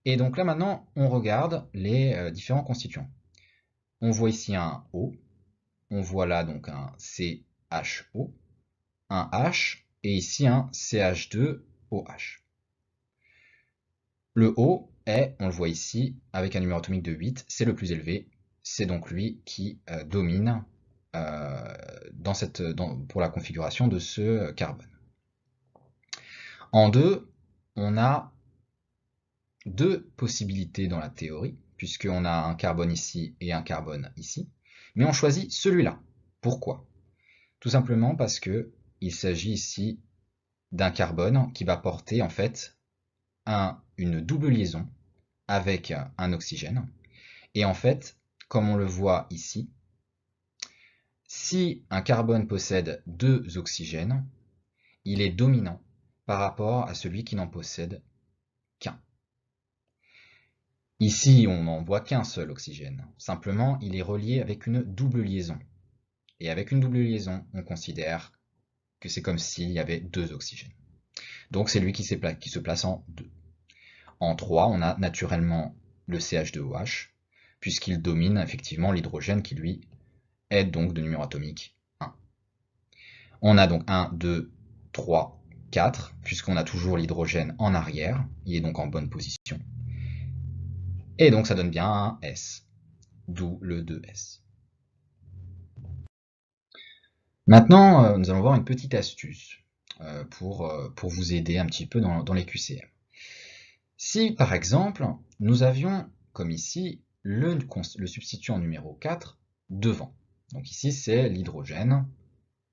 Et donc là maintenant on regarde les différents constituants. On voit ici un O, on voit là donc un CHO, un H et ici un CH2OH. Le O est, on le voit ici, avec un numéro atomique de 8, c'est le plus élevé, c'est donc lui qui domine pour la configuration de ce carbone. En 2, on a deux possibilités dans la théorie, puisqu'on a un carbone ici et un carbone ici, mais on choisit celui-là. Pourquoi? Tout simplement parce que il s'agit ici d'un carbone qui va porter en fait une double liaison avec un oxygène. Et en fait, comme on le voit ici, si un carbone possède deux oxygènes, il est dominant par rapport à celui qui n'en possède qu'un. Ici, on n'en voit qu'un seul oxygène. Simplement, il est relié avec une double liaison. Et avec une double liaison, on considère que c'est comme s'il y avait deux oxygènes. Donc c'est lui qui se place en 2. En 3, on a naturellement le CH2OH, puisqu'il domine effectivement l'hydrogène qui lui est donc de numéro atomique 1. On a donc 1, 2, 3, 4, puisqu'on a toujours l'hydrogène en arrière, il est donc en bonne position. Et donc ça donne bien un S, d'où le 2S. Maintenant, nous allons voir une petite astuce pour vous aider un petit peu dans les QCM. Si par exemple, nous avions, comme ici, le substituant numéro 4 devant. Donc ici, c'est l'hydrogène.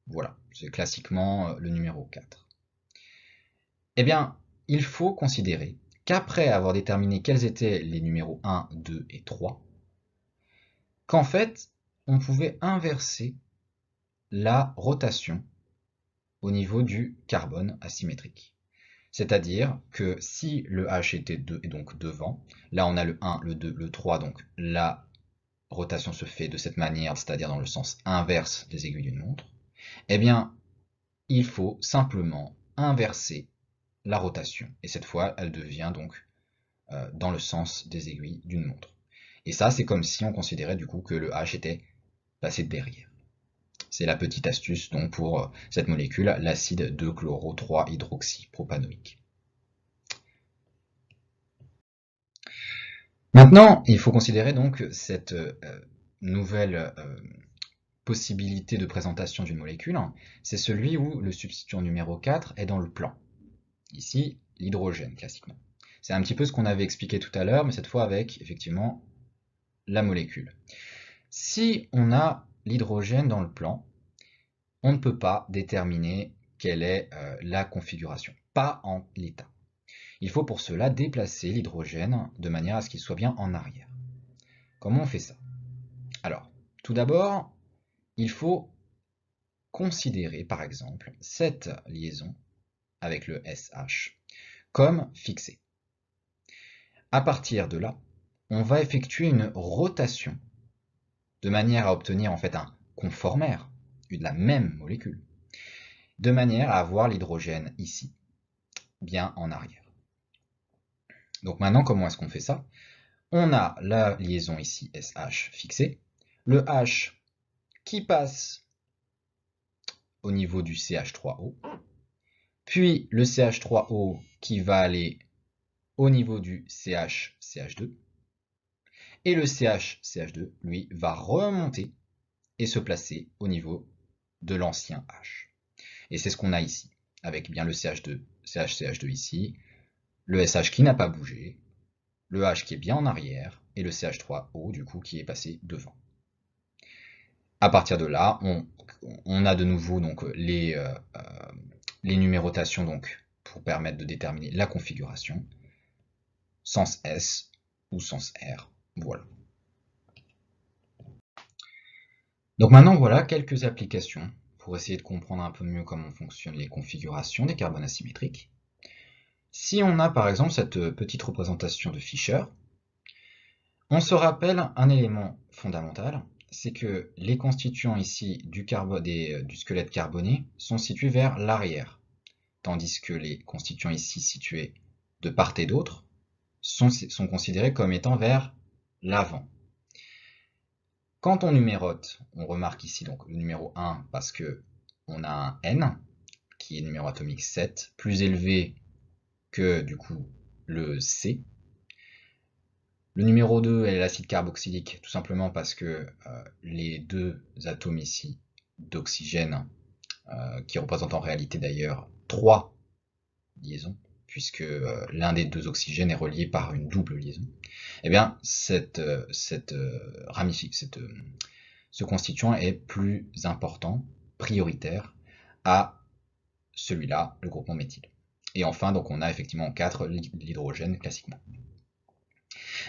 Voilà, c'est classiquement le numéro 4. Eh bien, il faut considérer qu'après avoir déterminé quels étaient les numéros 1, 2 et 3, qu'en fait, on pouvait inverser la rotation au niveau du carbone asymétrique. C'est-à-dire que si le H était donc devant, là on a le 1, le 2, le 3, donc la rotation se fait de cette manière, c'est-à-dire dans le sens inverse des aiguilles d'une montre, eh bien, il faut simplement inverser la rotation. Et cette fois, elle devient donc dans le sens des aiguilles d'une montre. Et ça, c'est comme si on considérait du coup que le H était passé derrière. C'est la petite astuce donc pour cette molécule, l'acide 2-chloro-3-hydroxypropanoïque. Maintenant, il faut considérer donc cette nouvelle possibilité de présentation d'une molécule, c'est celui où le substituant numéro 4 est dans le plan. Ici, l'hydrogène, classiquement. C'est un petit peu ce qu'on avait expliqué tout à l'heure, mais cette fois avec, effectivement, la molécule. Si on a l'hydrogène dans le plan, on ne peut pas déterminer quelle est la configuration, pas en l'état. Il faut pour cela déplacer l'hydrogène de manière à ce qu'il soit bien en arrière. Comment on fait ça? Alors, tout d'abord, il faut considérer, par exemple, cette liaison avec le SH comme fixée. À partir de là, on va effectuer une rotation de manière à obtenir en fait un conformère de la même molécule, de manière à avoir l'hydrogène ici, bien en arrière. Donc maintenant, comment est-ce qu'on fait ça? On a la liaison ici SH fixée, le H qui passe au niveau du CH3O, puis le CH3O qui va aller au niveau du CH-CH2, et le CH-CH2, lui, va remonter et se placer au niveau de l'ancien H. Et c'est ce qu'on a ici, avec bien le CH2, CH-CH2 ici, le SH qui n'a pas bougé, le H qui est bien en arrière, et le CH3O, du coup, qui est passé devant. À partir de là, on a de nouveau donc, les numérotations donc, pour permettre de déterminer la configuration, sens S ou sens R, voilà. Donc maintenant, voilà quelques applications pour essayer de comprendre un peu mieux comment fonctionnent les configurations des carbones asymétriques. Si on a par exemple cette petite représentation de Fischer, on se rappelle un élément fondamental, c'est que les constituants ici du squelette carboné sont situés vers l'arrière, tandis que les constituants ici situés de part et d'autre sont considérés comme étant vers l'avant. Quand on numérote, on remarque ici donc le numéro 1 parce que on a un N qui est numéro atomique 7, plus élevé que du coup le C. Le numéro 2 est l'acide carboxylique, tout simplement parce que les deux atomes ici d'oxygène, qui représentent en réalité d'ailleurs 3 liaisons, puisque l'un des deux oxygènes est relié par une double liaison, eh bien ce constituant est plus important, prioritaire à celui-là, le groupement méthyle. Et enfin, donc on a effectivement en 4 l'hydrogène classiquement.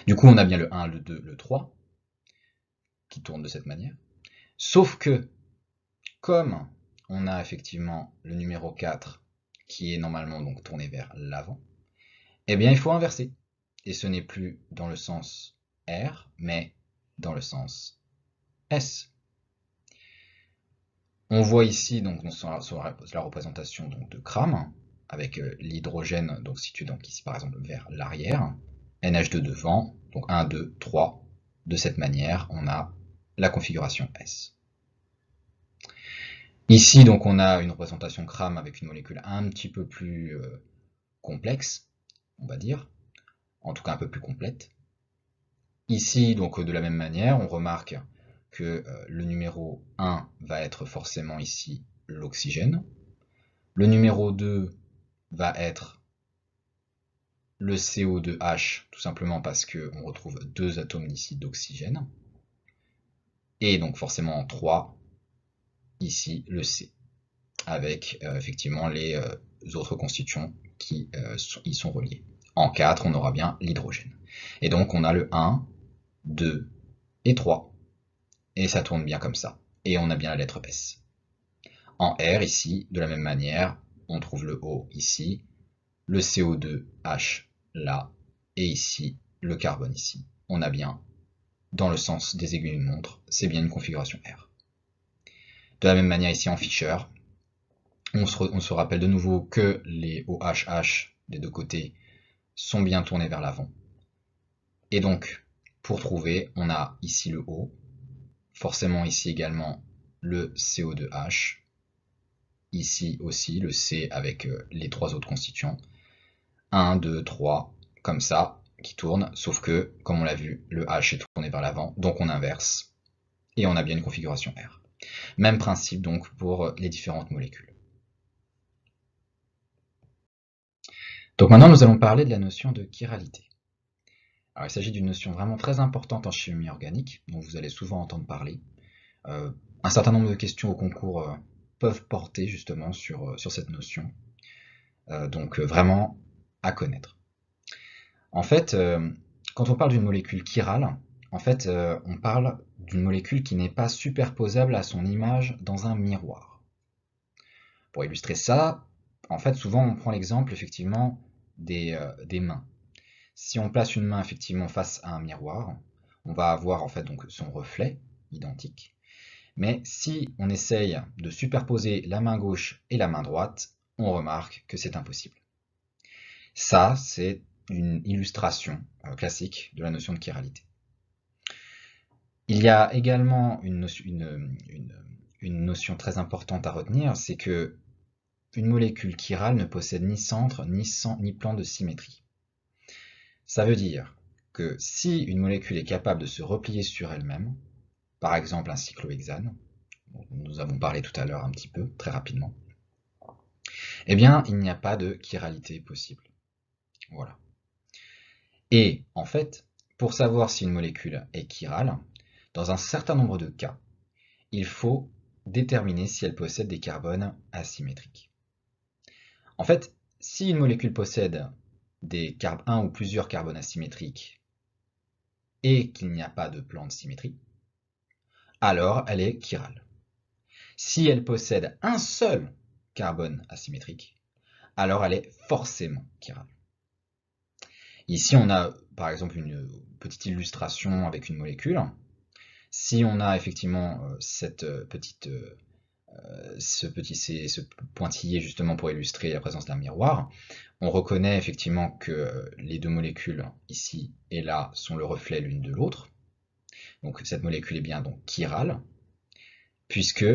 Du coup, on a bien le 1, le 2, le 3, qui tournent de cette manière. Sauf que, comme on a effectivement le numéro 4, qui est normalement donc tourné vers l'avant, eh bien il faut inverser. Et ce n'est plus dans le sens R, mais dans le sens S. On voit ici donc sur la représentation donc, de Cram, avec l'hydrogène donc situé donc ici par exemple vers l'arrière, NH2 devant, donc 1, 2, 3. De cette manière, on a la configuration S. Ici, donc, on a une représentation Cram avec une molécule un petit peu plus complexe, on va dire, en tout cas un peu plus complète. Ici, donc de la même manière, on remarque que le numéro 1 va être forcément ici l'oxygène. Le numéro 2 va être le CO2H, tout simplement parce qu'on retrouve deux atomes ici d'oxygène. Et donc forcément en 3, ici le C, avec effectivement les autres constituants qui y sont reliés. En 4, on aura bien l'hydrogène. Et donc on a le 1, 2 et 3. Et ça tourne bien comme ça. Et on a bien la lettre S. En R, ici, de la même manière, on trouve le O ici, le CO2H là, et ici, le carbone ici. On a bien, dans le sens des aiguilles d'une montre, c'est bien une configuration R. De la même manière ici en Fischer, on se rappelle de nouveau que les OHH des deux côtés sont bien tournés vers l'avant. Et donc, pour trouver, on a ici le O, forcément ici également le CO2H, ici aussi le C avec les trois autres constituants. 1, 2, 3, comme ça, qui tourne, sauf que, comme on l'a vu, le H est tourné vers l'avant, donc on inverse, et on a bien une configuration R. Même principe donc pour les différentes molécules. Donc maintenant nous allons parler de la notion de chiralité. Alors il s'agit d'une notion vraiment très importante en chimie organique, dont vous allez souvent entendre parler. Un certain nombre de questions au concours peuvent porter justement sur cette notion, donc vraiment à connaître. En fait, quand on parle d'une molécule chirale, en fait, on parle d'une molécule qui n'est pas superposable à son image dans un miroir. Pour illustrer ça, en fait, souvent on prend l'exemple effectivement des mains. Si on place une main effectivement face à un miroir, on va avoir en fait donc son reflet identique. Mais si on essaye de superposer la main gauche et la main droite, on remarque que c'est impossible. Ça, c'est une illustration classique de la notion de chiralité. Il y a également une notion très importante à retenir, c'est que une molécule chirale ne possède ni centre, ni plan de symétrie. Ça veut dire que si une molécule est capable de se replier sur elle-même, par exemple un cyclohexane, dont nous avons parlé tout à l'heure un petit peu, très rapidement, eh bien il n'y a pas de chiralité possible. Voilà. Et en fait, pour savoir si une molécule est chirale, dans un certain nombre de cas, il faut déterminer si elle possède des carbones asymétriques. En fait, si une molécule possède un ou plusieurs carbones asymétriques et qu'il n'y a pas de plan de symétrie, alors elle est chirale. Si elle possède un seul carbone asymétrique, alors elle est forcément chirale. Ici, on a par exemple une petite illustration avec une molécule. Si on a effectivement ce pointillé justement pour illustrer la présence d'un miroir, on reconnaît effectivement que les deux molécules ici et là sont le reflet l'une de l'autre. Donc cette molécule est bien donc chirale, puisque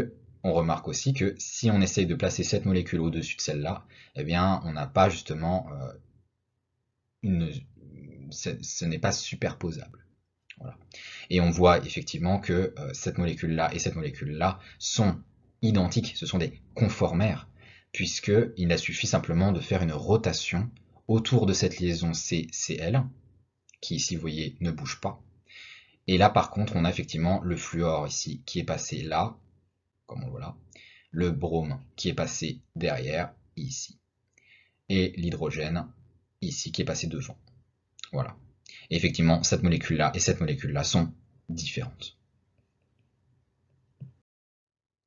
on remarque aussi que si on essaye de placer cette molécule au-dessus de celle-là, eh bien on n'a pas justement ce n'est pas superposable. Voilà. Et on voit effectivement que cette molécule-là et cette molécule-là sont identiques, ce sont des conformères, puisqu'il a suffi simplement de faire une rotation autour de cette liaison CCl, qui ici, vous voyez, ne bouge pas. Et là, par contre, on a effectivement le fluor ici, qui est passé là, comme on le voit là, le brome qui est passé derrière, ici, et l'hydrogène, ici, qui est passé devant. Voilà. Et effectivement, cette molécule-là et cette molécule-là sont différentes.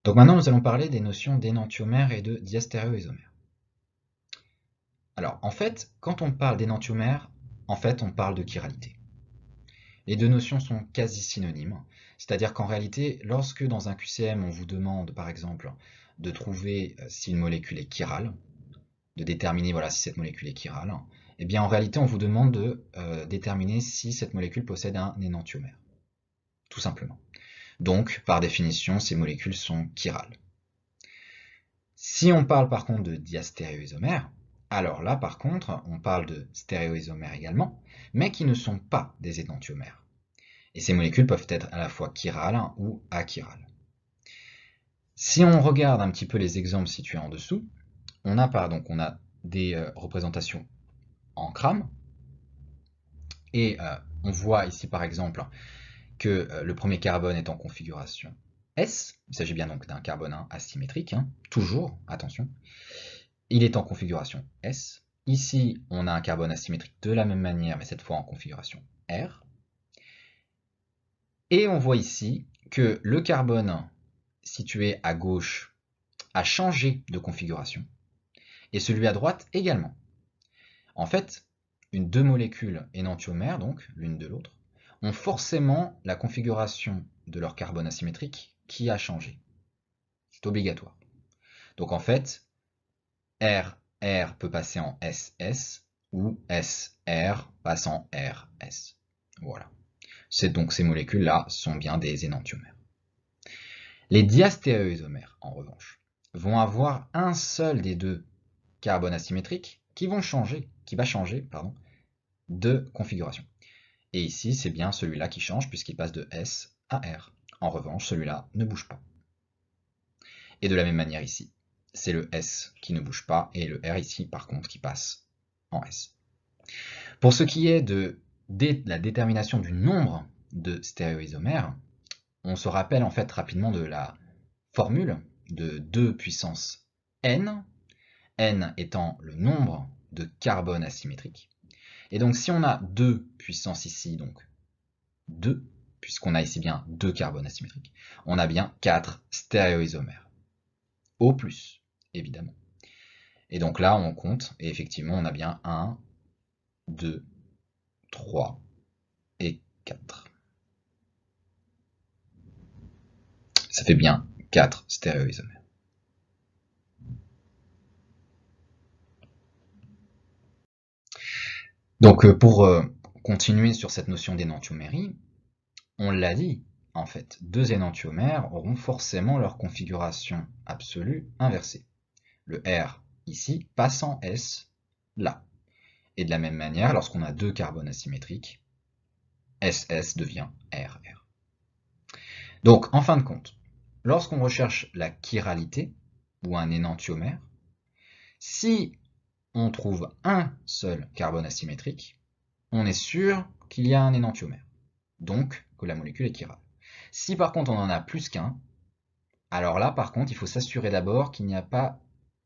Donc maintenant, nous allons parler des notions d'énantiomère et de diastéréoisomère. Alors, en fait, quand on parle d'énantiomère, en fait, on parle de chiralité. Les deux notions sont quasi synonymes, c'est-à-dire qu'en réalité, lorsque dans un QCM, on vous demande, par exemple, de trouver si une molécule est chirale, de déterminer voilà, si cette molécule est chirale, eh bien en réalité, on vous demande de déterminer si cette molécule possède un énantiomère, tout simplement. Donc, par définition, ces molécules sont chirales. Si on parle par contre de diastéréoisomères, alors là par contre, on parle de stéréoisomères également, mais qui ne sont pas des énantiomères. Et ces molécules peuvent être à la fois chirales ou achirales. Si on regarde un petit peu les exemples situés en dessous, on a des représentations en grammes, et on voit ici par exemple que le premier carbone est en configuration S, il s'agit bien donc d'un carbone asymétrique, toujours, attention, il est en configuration S. Ici, on a un carbone asymétrique de la même manière, mais cette fois en configuration R. Et on voit ici que le carbone situé à gauche a changé de configuration, et celui à droite également. En fait, deux molécules énantiomères, donc l'une de l'autre, ont forcément la configuration de leur carbone asymétrique qui a changé. C'est obligatoire. Donc en fait, R peut passer en SS ou SR passe en RS. Voilà. Donc ces molécules-là sont bien des énantiomères. Les diastéréoisomères, en revanche, vont avoir un seul des deux carbones asymétriques qui va changer de configuration. Et ici, c'est bien celui-là qui change puisqu'il passe de S à R. En revanche, celui-là ne bouge pas. Et de la même manière ici, c'est le S qui ne bouge pas et le R ici, par contre, qui passe en S. Pour ce qui est de la détermination du nombre de stéréoisomères, on se rappelle en fait rapidement de la formule de 2 puissance n, n étant le nombre de carbones asymétriques. Et donc si on a 2 puissance ici, donc 2, puisqu'on a ici bien 2 carbones asymétriques, on a bien 4 stéréoisomères. Au plus, évidemment. Et donc là, on compte, et effectivement, on a bien 1, 2, 3 et 4. Ça fait bien 4 stéréoisomères. Donc pour continuer sur cette notion d'énantiomérie, on l'a dit, en fait, deux énantiomères auront forcément leur configuration absolue inversée. Le R, ici, passe en S, là. Et de la même manière, lorsqu'on a deux carbones asymétriques, SS devient RR. Donc, en fin de compte, lorsqu'on recherche la chiralité, ou un énantiomère, si on trouve un seul carbone asymétrique, on est sûr qu'il y a un énantiomère, donc que la molécule est chirale. Si par contre on en a plus qu'un, alors là par contre il faut s'assurer d'abord qu'il n'y a pas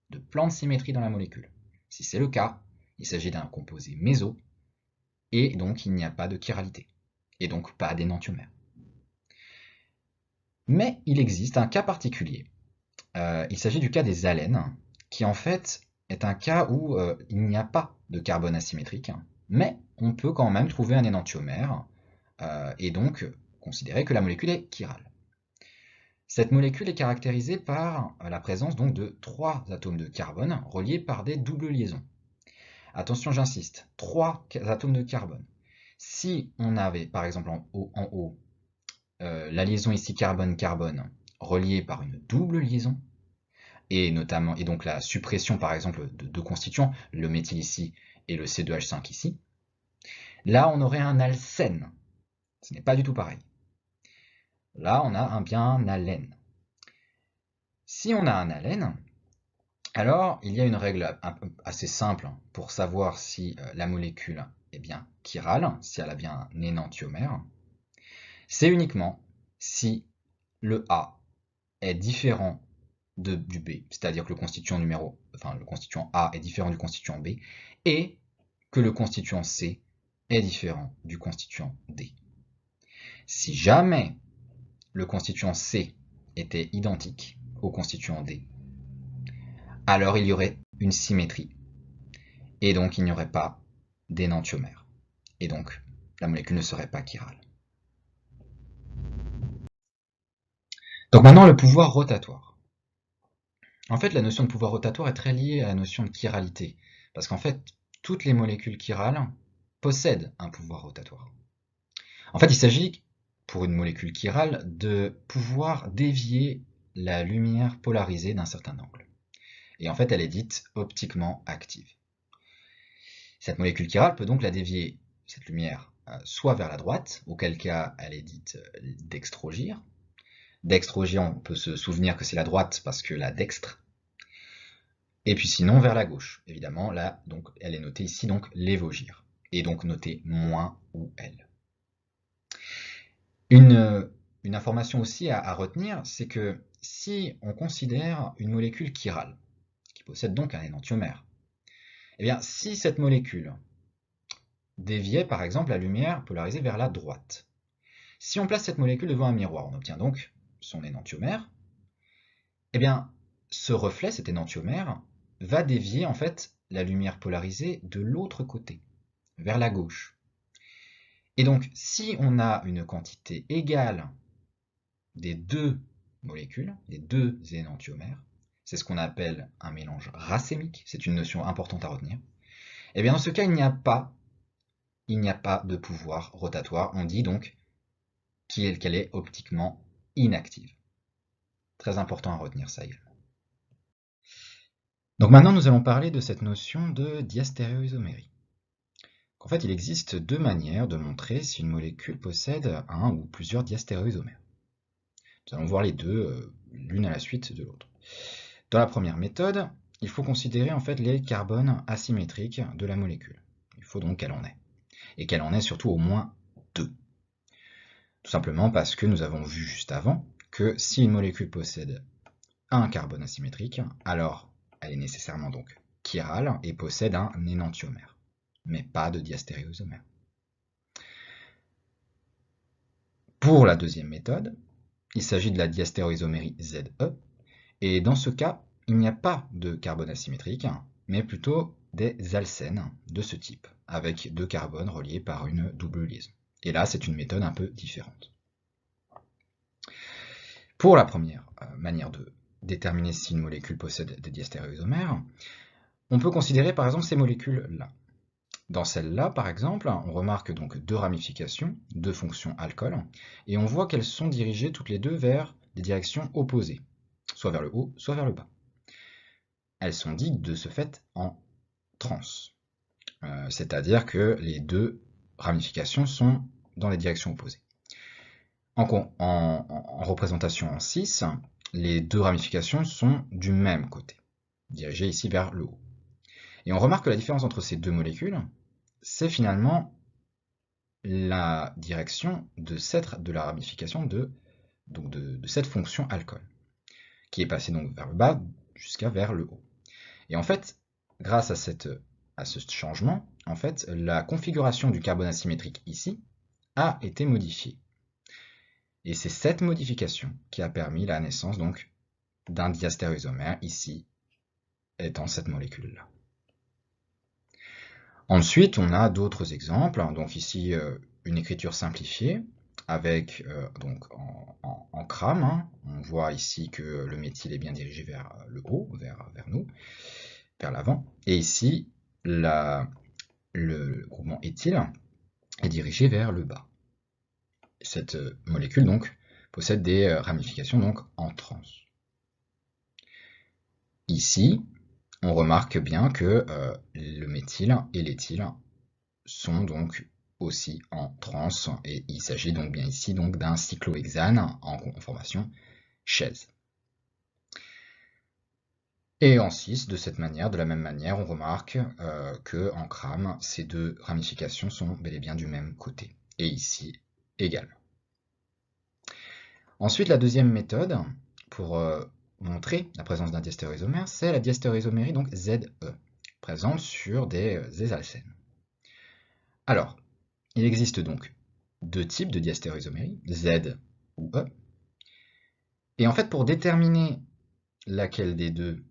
de plan de symétrie dans la molécule. Si c'est le cas, il s'agit d'un composé méso, et donc il n'y a pas de chiralité, et donc pas d'énantiomère. Mais il existe un cas particulier. Il s'agit du cas des alènes, qui en fait est un cas où il n'y a pas de carbone asymétrique, mais on peut quand même trouver un énantiomère, et donc considérer que la molécule est chirale. Cette molécule est caractérisée par la présence donc de 3 atomes de carbone reliés par des doubles liaisons. Attention, j'insiste, 3 atomes de carbone. Si on avait par exemple en haut la liaison ici carbone-carbone reliée par une double liaison, et donc la suppression par exemple de deux constituants, le méthyle ici et le C2H5 ici, là on aurait un alcène. Ce n'est pas du tout pareil. Là on a bien un alène. Si on a un alène, alors il y a une règle assez simple pour savoir si la molécule est bien chirale, si elle a bien un énantiomère. C'est uniquement si le A est différent du B, c'est-à-dire que le constituant A est différent du constituant B, et que le constituant C est différent du constituant D. Si jamais le constituant C était identique au constituant D, alors il y aurait une symétrie, et donc il n'y aurait pas d'énantiomère, et donc la molécule ne serait pas chirale. Donc maintenant le pouvoir rotatoire. En fait, la notion de pouvoir rotatoire est très liée à la notion de chiralité, parce qu'en fait, toutes les molécules chirales possèdent un pouvoir rotatoire. En fait, il s'agit, pour une molécule chirale, de pouvoir dévier la lumière polarisée d'un certain angle. Et en fait, elle est dite optiquement active. Cette molécule chirale peut donc la dévier, cette lumière, soit vers la droite, auquel cas elle est dite dextrogire. Dextrogire, on peut se souvenir que c'est la droite parce que la dextre. Et puis sinon vers la gauche. Évidemment, là, donc, elle est notée ici, donc lévogire. Et donc notée moins ou L. Une information aussi à retenir, c'est que si on considère une molécule chirale, qui possède donc un énantiomère, eh bien, si cette molécule déviait par exemple la lumière polarisée vers la droite, si on place cette molécule devant un miroir, on obtient donc son énantiomère, eh bien, ce reflet, cet énantiomère, va dévier en fait la lumière polarisée de l'autre côté, vers la gauche. Et donc, si on a une quantité égale des deux molécules, des deux énantiomères, c'est ce qu'on appelle un mélange racémique, c'est une notion importante à retenir, et bien dans ce cas, il n'y a pas de pouvoir rotatoire, on dit donc qu'elle est optiquement inactive. Très important à retenir ça également. Donc maintenant, nous allons parler de cette notion de diastéréoisomérie. En fait, il existe deux manières de montrer si une molécule possède un ou plusieurs diastéréoisomères. Nous allons voir les deux, l'une à la suite de l'autre. Dans la première méthode, il faut considérer en fait les carbones asymétriques de la molécule. Il faut donc qu'elle en ait. Et qu'elle en ait surtout au moins deux. Tout simplement parce que nous avons vu juste avant que si une molécule possède un carbone asymétrique, alors elle est nécessairement donc chirale et possède un énantiomère, mais pas de diastéréoisomère. Pour la deuxième méthode, il s'agit de la diastéréoisomérie ZE, et dans ce cas, il n'y a pas de carbone asymétrique, mais plutôt des alcènes de ce type, avec deux carbones reliés par une double liaison. Et là, c'est une méthode un peu différente. Pour la première manière de déterminer si une molécule possède des diastéréoisomères, on peut considérer par exemple ces molécules-là. Dans celle-là, par exemple, on remarque donc deux ramifications, deux fonctions alcool, et on voit qu'elles sont dirigées toutes les deux vers des directions opposées, soit vers le haut, soit vers le bas. Elles sont dites de ce fait en trans, c'est-à-dire que les deux ramifications sont dans les directions opposées. En représentation en 6, les deux ramifications sont du même côté, dirigées ici vers le haut. Et on remarque que la différence entre ces deux molécules, c'est finalement la direction de la ramification de cette fonction alcool, qui est passée donc vers le bas jusqu'à vers le haut. Et en fait, grâce à ce changement, en fait, la configuration du carbone asymétrique ici a été modifiée. Et c'est cette modification qui a permis la naissance donc d'un diastéréoisomère, ici étant cette molécule-là. Ensuite, on a d'autres exemples. Donc ici, une écriture simplifiée avec donc en crame. Hein. On voit ici que le méthyle est bien dirigé vers le haut, vers nous, vers l'avant. Et ici, le groupement éthyle est dirigé vers le bas. Cette molécule donc possède des ramifications donc en trans. Ici, on remarque bien que le méthyle et l'éthyle sont donc aussi en trans, et il s'agit donc bien ici donc d'un cyclohexane en conformation chaise. Et en 6, de cette manière, de la même manière, on remarque que en crame, ces deux ramifications sont bel et bien du même côté, et ici également. Ensuite, la deuxième méthode pour montrer la présence d'un diastéréoisomère, c'est la diastéréoisomérie donc ZE, présente sur des alcènes. Alors, il existe donc deux types de diastéréoisomérie, Z ou E. Et en fait, pour déterminer laquelle des deux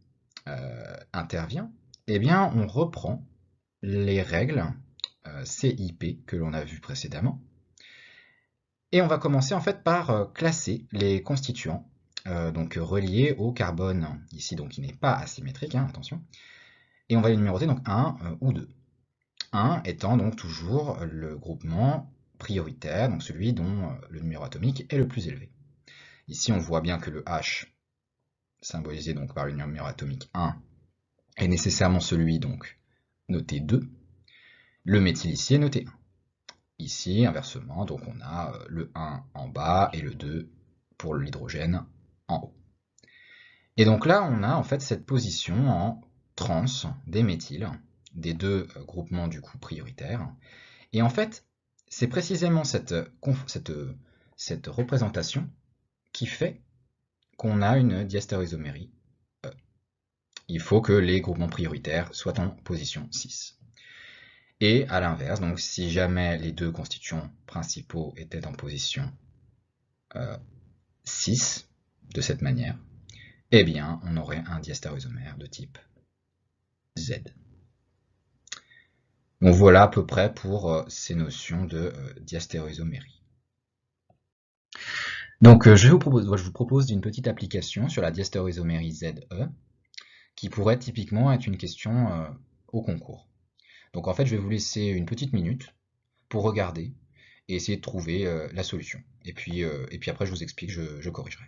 intervient, eh bien, on reprend les règles CIP que l'on a vues précédemment. Et on va commencer en fait par classer les constituants donc reliés au carbone, ici donc qui n'est pas asymétrique, hein, attention. Et on va les numéroter donc 1 ou 2. 1 étant donc toujours le groupement prioritaire, donc celui dont le numéro atomique est le plus élevé. Ici, on voit bien que le H, symbolisé donc par le numéro atomique 1, est nécessairement celui donc noté 2. Le méthyle ici est noté 1. ici, inversement, donc on a le 1 en bas et le 2 pour l'hydrogène en haut. Et donc là, on a en fait cette position en trans des méthyles, des deux groupements du coup prioritaires. Et en fait, c'est précisément cette représentation qui fait qu'on a une diastéréoisomérie E. Il faut que les groupements prioritaires soient en position 6. Et à l'inverse, donc si jamais les deux constituants principaux étaient en position 6, de cette manière, eh bien on aurait un diastéréoisomère de type Z. Donc voilà à peu près pour ces notions de diastéréoisomérie. Donc je vous propose une petite application sur la diastéréoisomérie ZE qui pourrait typiquement être une question au concours. Donc en fait, je vais vous laisser une petite minute pour regarder et essayer de trouver la solution. Et puis après, je vous explique, je corrigerai.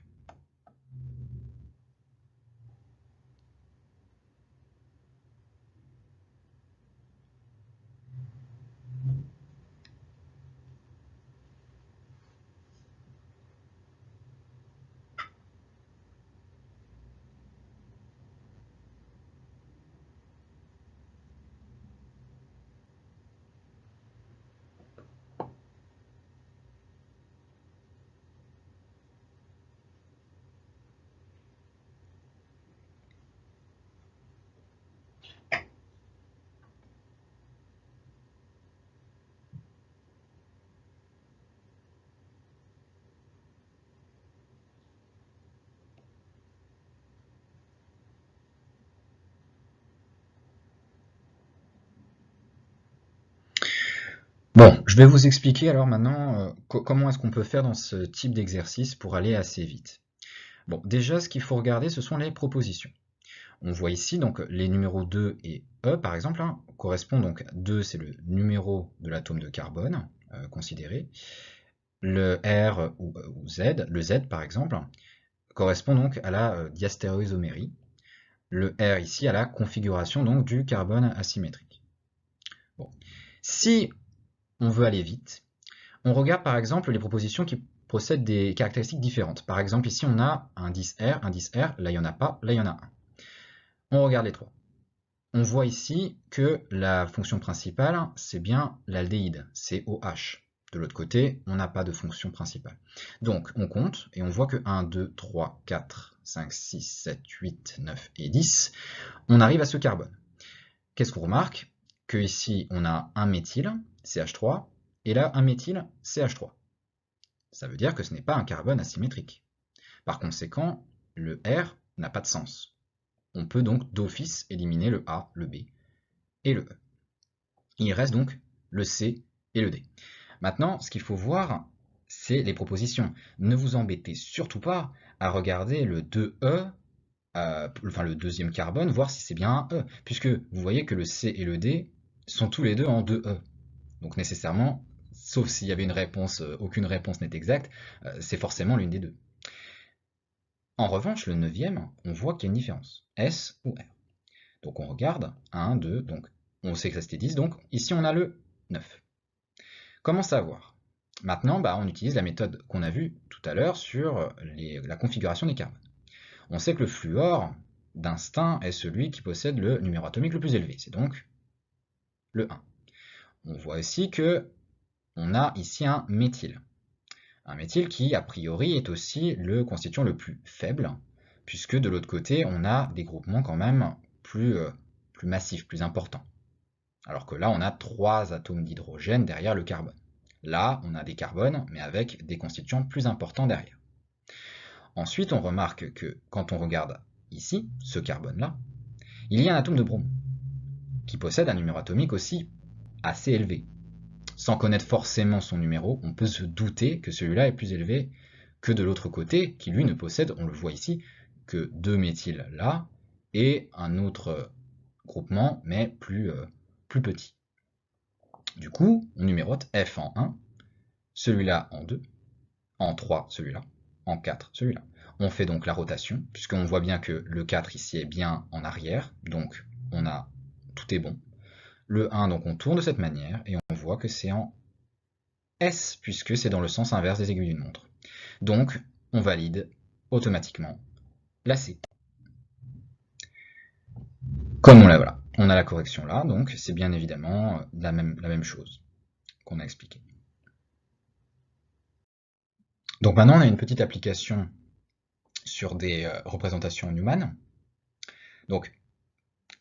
Bon, je vais vous expliquer alors maintenant comment est-ce qu'on peut faire dans ce type d'exercice pour aller assez vite. Bon, déjà, ce qu'il faut regarder, ce sont les propositions. On voit ici donc les numéros 2 et E, par exemple, correspondent donc 2, c'est le numéro de l'atome de carbone considéré. Le R ou Z, le Z par exemple, correspond donc à la diastéréoisomérie. Le R ici à la configuration donc du carbone asymétrique. Bon. Si on veut aller vite, on regarde par exemple les propositions qui possèdent des caractéristiques différentes. Par exemple, ici on a un 10R, là il n'y en a pas, là il y en a un. On regarde les trois. On voit ici que la fonction principale, c'est bien l'aldéhyde, c'est OH. De l'autre côté, on n'a pas de fonction principale. Donc, on compte, et on voit que 1, 2, 3, 4, 5, 6, 7, 8, 9 et 10, on arrive à ce carbone. Qu'est-ce qu'on remarque? Que ici, on a un méthyle, CH3, et là, un méthyle, CH3. Ça veut dire que ce n'est pas un carbone asymétrique. Par conséquent, le R n'a pas de sens. On peut donc d'office éliminer le A, le B et le E. Il reste donc le C et le D. Maintenant, ce qu'il faut voir, c'est les propositions. Ne vous embêtez surtout pas à regarder le 2E, enfin le deuxième carbone, voir si c'est bien un E, puisque vous voyez que le C et le D sont tous les deux en 2E. Donc nécessairement, sauf s'il y avait une réponse, aucune réponse n'est exacte, c'est forcément l'une des deux. En revanche, le neuvième, on voit qu'il y a une différence, S ou R. Donc on regarde, 1, 2, donc on sait que ça c'était 10, donc ici on a le 9. Comment savoir? Maintenant, on utilise la méthode qu'on a vue tout à l'heure sur la configuration des carbones. On sait que le fluor, d'instinct, est celui qui possède le numéro atomique le plus élevé, c'est donc le 1. On voit aussi que on a ici un méthyle. Un méthyle qui, a priori, est aussi le constituant le plus faible, puisque de l'autre côté, on a des groupements quand même plus massifs, plus importants. Alors que là, on a 3 atomes d'hydrogène derrière le carbone. Là, on a des carbones, mais avec des constituants plus importants derrière. Ensuite, on remarque que quand on regarde ici, ce carbone-là, il y a un atome de bromure, qui possède un numéro atomique aussi assez élevé. Sans connaître forcément son numéro, on peut se douter que celui-là est plus élevé que de l'autre côté, qui lui ne possède, on le voit ici, que 2 méthyles là, et un autre groupement, mais plus petit. Du coup, on numérote F en 1, celui-là en 2, en 3 celui-là, en 4 celui-là. On fait donc la rotation, puisqu'on voit bien que le 4 ici est bien en arrière, donc tout est bon. Le 1, donc on tourne de cette manière, et on voit que c'est en S, puisque c'est dans le sens inverse des aiguilles d'une montre. Donc, on valide automatiquement la C. Comme voilà, on a la correction là, donc c'est bien évidemment la même chose qu'on a expliqué. Donc maintenant, on a une petite application sur des représentations Newman. Donc,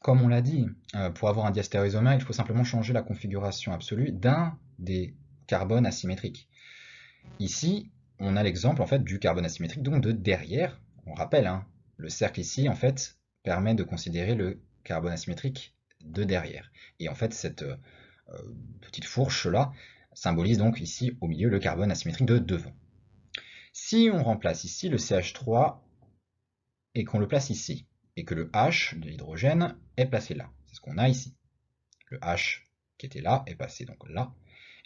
comme on l'a dit, pour avoir un diastéréoisomère, il faut simplement changer la configuration absolue d'un des carbones asymétriques. Ici, on a l'exemple en fait du carbone asymétrique, donc de derrière. On rappelle, hein, le cercle ici, en fait, permet de considérer le carbone asymétrique de derrière. Et en fait, cette petite fourche-là symbolise donc ici, au milieu, le carbone asymétrique de devant. Si on remplace ici le CH3 et qu'on le place ici, et que le H de l'hydrogène est placé là, c'est ce qu'on a ici. Le H qui était là est passé donc là,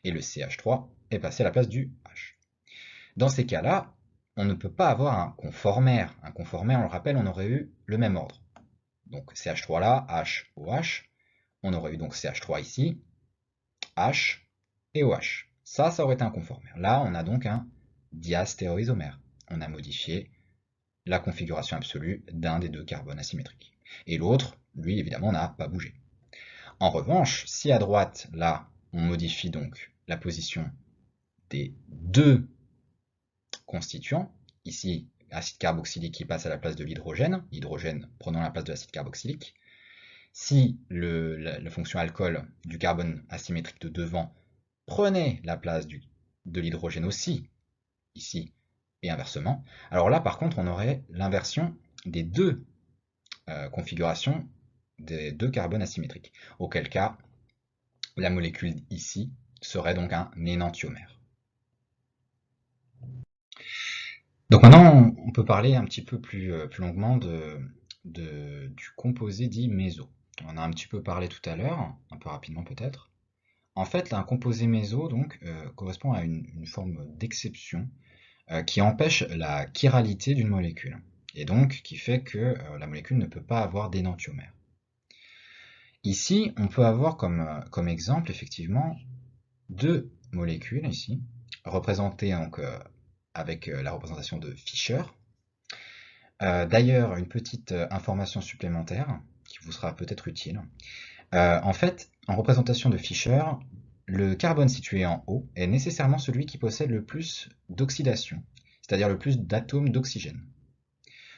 et le CH3 est passé à la place du H. Dans ces cas-là, on ne peut pas avoir un conformaire. Un conformaire, on le rappelle, on aurait eu le même ordre. Donc CH3 là, H, OH. On aurait eu donc CH3 ici, H et OH. Ça aurait été un conformaire. Là, on a donc un diastéréoisomère. On a modifié la configuration absolue d'un des deux carbones asymétriques. Et l'autre, lui, évidemment, n'a pas bougé. En revanche, si à droite, là, on modifie donc la position des deux constituants, ici, acide carboxylique qui passe à la place de l'hydrogène, l'hydrogène prenant la place de l'acide carboxylique, si la fonction alcool du carbone asymétrique de devant prenait la place de l'hydrogène aussi, ici, et inversement, alors là, par contre, on aurait l'inversion des deux configurations des deux carbones asymétriques, auquel cas, la molécule ici serait donc un énantiomère. Donc maintenant, on peut parler un petit peu plus longuement du composé dit méso. On en a un petit peu parlé tout à l'heure, un peu rapidement peut-être. En fait, là, un composé méso donc, correspond à une forme d'exception qui empêche la chiralité d'une molécule, et donc qui fait que la molécule ne peut pas avoir d'énantiomère. Ici, on peut avoir comme exemple, effectivement, deux molécules, ici, représentées donc, avec la représentation de Fischer. D'ailleurs, une petite information supplémentaire qui vous sera peut-être utile. En fait, en représentation de Fischer, le carbone situé en haut est nécessairement celui qui possède le plus d'oxydation, c'est-à-dire le plus d'atomes d'oxygène.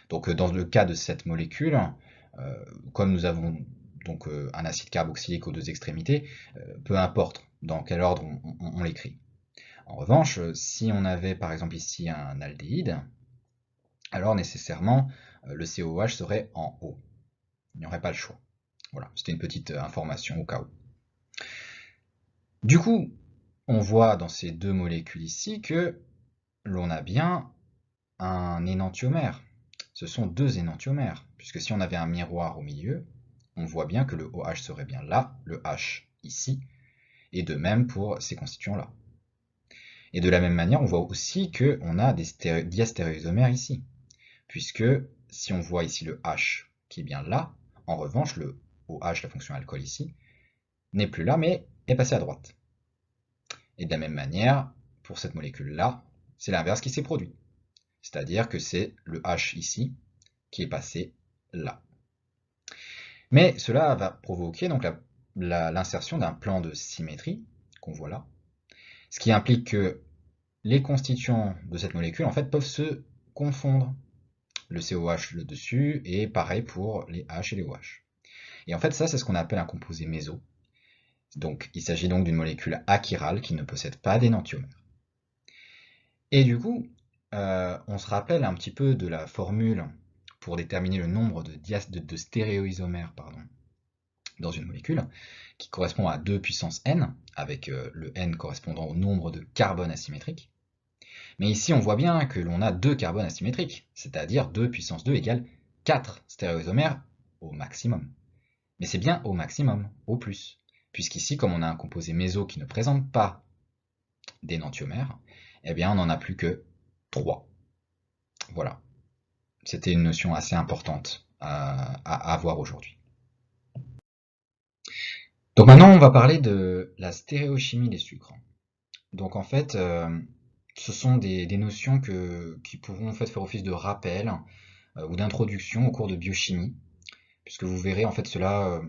Donc dans le cas de cette molécule, comme nous avons donc un acide carboxylique aux deux extrémités, peu importe dans quel ordre on l'écrit. En revanche, si on avait par exemple ici un aldéhyde, alors nécessairement le COH serait en haut. Il n'y aurait pas le choix. Voilà, c'était une petite information au cas où. Du coup, on voit dans ces deux molécules ici que l'on a bien un énantiomère. Ce sont deux énantiomères, puisque si on avait un miroir au milieu, on voit bien que le OH serait bien là, le H ici, et de même pour ces constituants-là. Et de la même manière, on voit aussi qu'on a des diastéréoisomères ici, puisque si on voit ici le H qui est bien là, en revanche, le OH, la fonction alcool ici, n'est plus là, mais est passé à droite. Et de la même manière, pour cette molécule-là, c'est l'inverse qui s'est produit. C'est-à-dire que c'est le H ici qui est passé là. Mais cela va provoquer donc l'insertion d'un plan de symétrie, qu'on voit là, ce qui implique que les constituants de cette molécule en fait, peuvent se confondre. Le COH le dessus, et pareil pour les H et les OH. Et en fait, ça, c'est ce qu'on appelle un composé méso. Donc, il s'agit donc d'une molécule achirale qui ne possède pas d'énantiomère. Et du coup, on se rappelle un petit peu de la formule pour déterminer le nombre de stéréoisomères dans une molécule, qui correspond à 2 puissance n, avec le n correspondant au nombre de carbones asymétriques. Mais ici, on voit bien que l'on a 2 carbones asymétriques, c'est-à-dire 2 puissance 2 égale 4 stéréoisomères au maximum. Mais c'est bien au maximum, au plus. Puisqu'ici, comme on a un composé méso qui ne présente pas d'énantiomère, eh bien on n'en a plus que 3. Voilà. C'était une notion assez importante à avoir aujourd'hui. Donc maintenant, on va parler de la stéréochimie des sucres. Donc en fait, ce sont des notions qui pourront en fait faire office de rappel ou d'introduction au cours de biochimie, puisque vous verrez en fait cela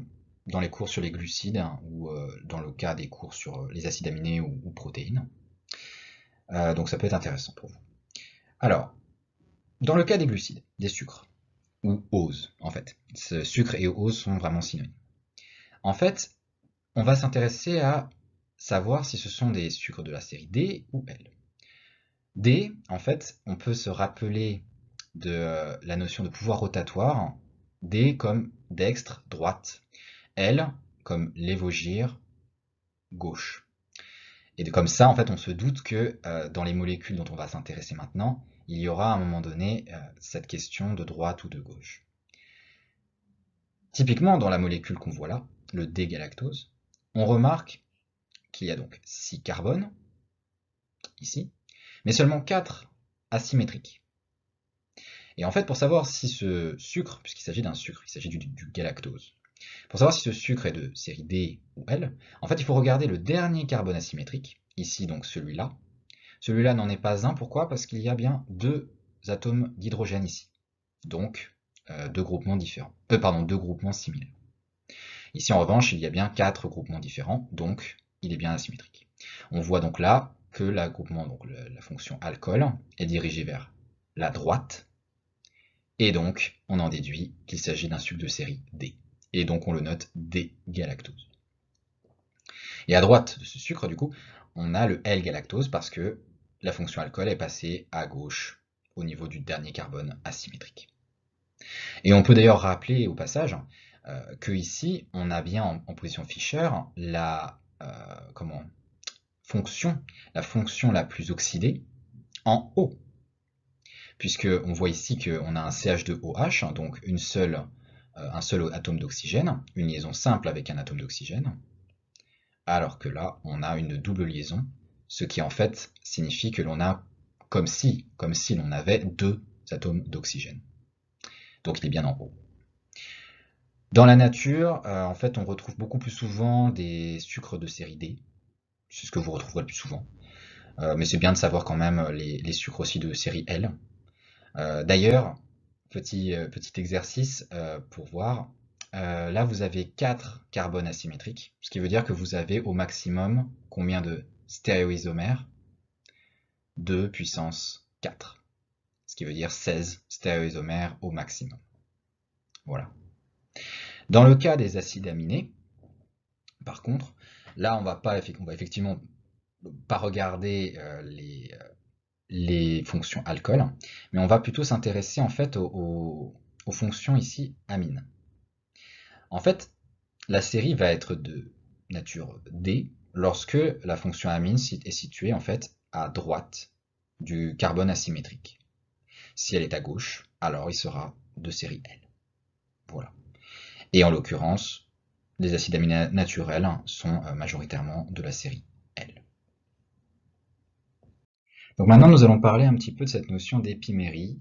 dans les cours sur les glucides ou dans le cas des cours sur les acides aminés ou protéines. Donc ça peut être intéressant pour vous. Alors, dans le cas des glucides, des sucres, ou oses en fait, sucre et ose sont vraiment synonymes. En fait, on va s'intéresser à savoir si ce sont des sucres de la série D ou L. D, en fait, on peut se rappeler de la notion de pouvoir rotatoire. D comme dextre, droite. L comme lévogir, gauche. Et comme ça, en fait, on se doute que dans les molécules dont on va s'intéresser maintenant, il y aura à un moment donné cette question de droite ou de gauche. Typiquement, dans la molécule qu'on voit là, le D-galactose, on remarque qu'il y a donc 6 carbones, ici, mais seulement 4 asymétriques. Et en fait, pour savoir si ce sucre, puisqu'il s'agit d'un sucre, il s'agit du galactose, pour savoir si ce sucre est de série D ou L, en fait, il faut regarder le dernier carbone asymétrique, ici donc celui-là. Celui-là n'en est pas un, pourquoi? Parce qu'il y a bien 2 atomes d'hydrogène ici, donc 2 groupements différents, deux groupements similaires. Ici en revanche, il y a bien 4 groupements différents, donc il est bien asymétrique. On voit donc là que l'agroupement, donc la fonction alcool, est dirigée vers la droite, et donc on en déduit qu'il s'agit d'un sucre de série D. Et donc on le note D-galactose. Et à droite de ce sucre, du coup, on a le L-galactose parce que la fonction alcool est passée à gauche au niveau du dernier carbone asymétrique. Et on peut d'ailleurs rappeler au passage que ici, on a bien en position Fischer la fonction la plus oxydée en haut. Puisqu'on voit ici qu'on a un CH2OH, donc un seul atome d'oxygène, une liaison simple avec un atome d'oxygène, alors que là, on a une double liaison, ce qui en fait signifie que l'on a comme si l'on avait 2 atomes d'oxygène. Donc il est bien en haut. Dans la nature, en fait, on retrouve beaucoup plus souvent des sucres de série D, c'est ce que vous retrouverez le plus souvent, mais c'est bien de savoir quand même les sucres aussi de série L. D'ailleurs, petit exercice pour voir, là vous avez 4 carbones asymétriques, ce qui veut dire que vous avez au maximum combien de stéréoisomères? 2 puissance 4, ce qui veut dire 16 stéréoisomères au maximum. Voilà. Dans le cas des acides aminés, par contre, là on va effectivement pas regarder les fonctions alcool, mais on va plutôt s'intéresser en fait aux fonctions ici amines. En fait, la série va être de nature D lorsque la fonction amine est située en fait à droite du carbone asymétrique. Si elle est à gauche, alors il sera de série L. Voilà. Et en l'occurrence, les acides aminés naturels sont majoritairement de la série L. Donc maintenant, nous allons parler un petit peu de cette notion d'épimérie,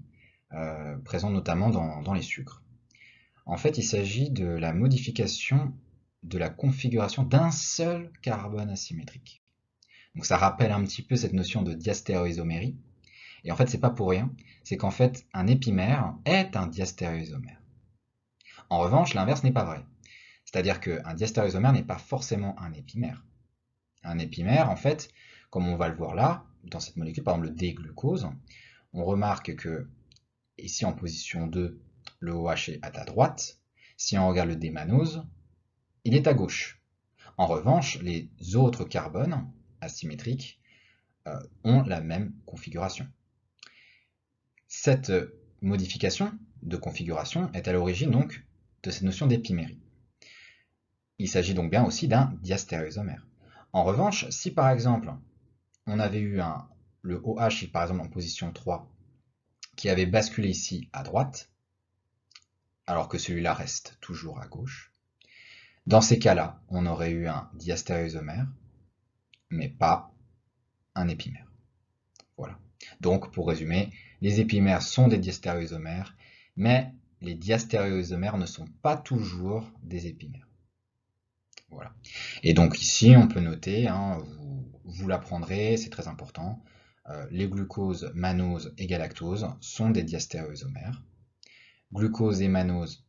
présente notamment dans les sucres. En fait, il s'agit de la modification de la configuration d'un seul carbone asymétrique. Donc ça rappelle un petit peu cette notion de diastéréoisomérie. Et en fait, c'est pas pour rien, c'est qu'en fait, un épimère est un diastéréoisomère. En revanche, l'inverse n'est pas vrai. C'est-à-dire qu'un diastéréoisomère n'est pas forcément un épimère. Un épimère, en fait, comme on va le voir là, dans cette molécule, par exemple le D-glucose, on remarque que, ici en position 2, le OH est à droite. Si on regarde le D-mannose, il est à gauche. En revanche, les autres carbones asymétriques ont la même configuration. Cette modification de configuration est à l'origine donc de cette notion d'épimérie. Il s'agit donc bien aussi d'un diastéréoisomère. En revanche, si par exemple on avait eu le OH par exemple en position 3 qui avait basculé ici à droite, alors que celui-là reste toujours à gauche, dans ces cas-là, on aurait eu un diastéréoisomère, mais pas un épimère. Voilà. Donc, pour résumer, les épimères sont des diastéréoisomères, mais les diastéréoisomères ne sont pas toujours des épimères. Voilà. Et donc ici, on peut noter, vous l'apprendrez, c'est très important, les glucoses, mannose et galactose sont des diastéréoisomères. Glucose et mannose,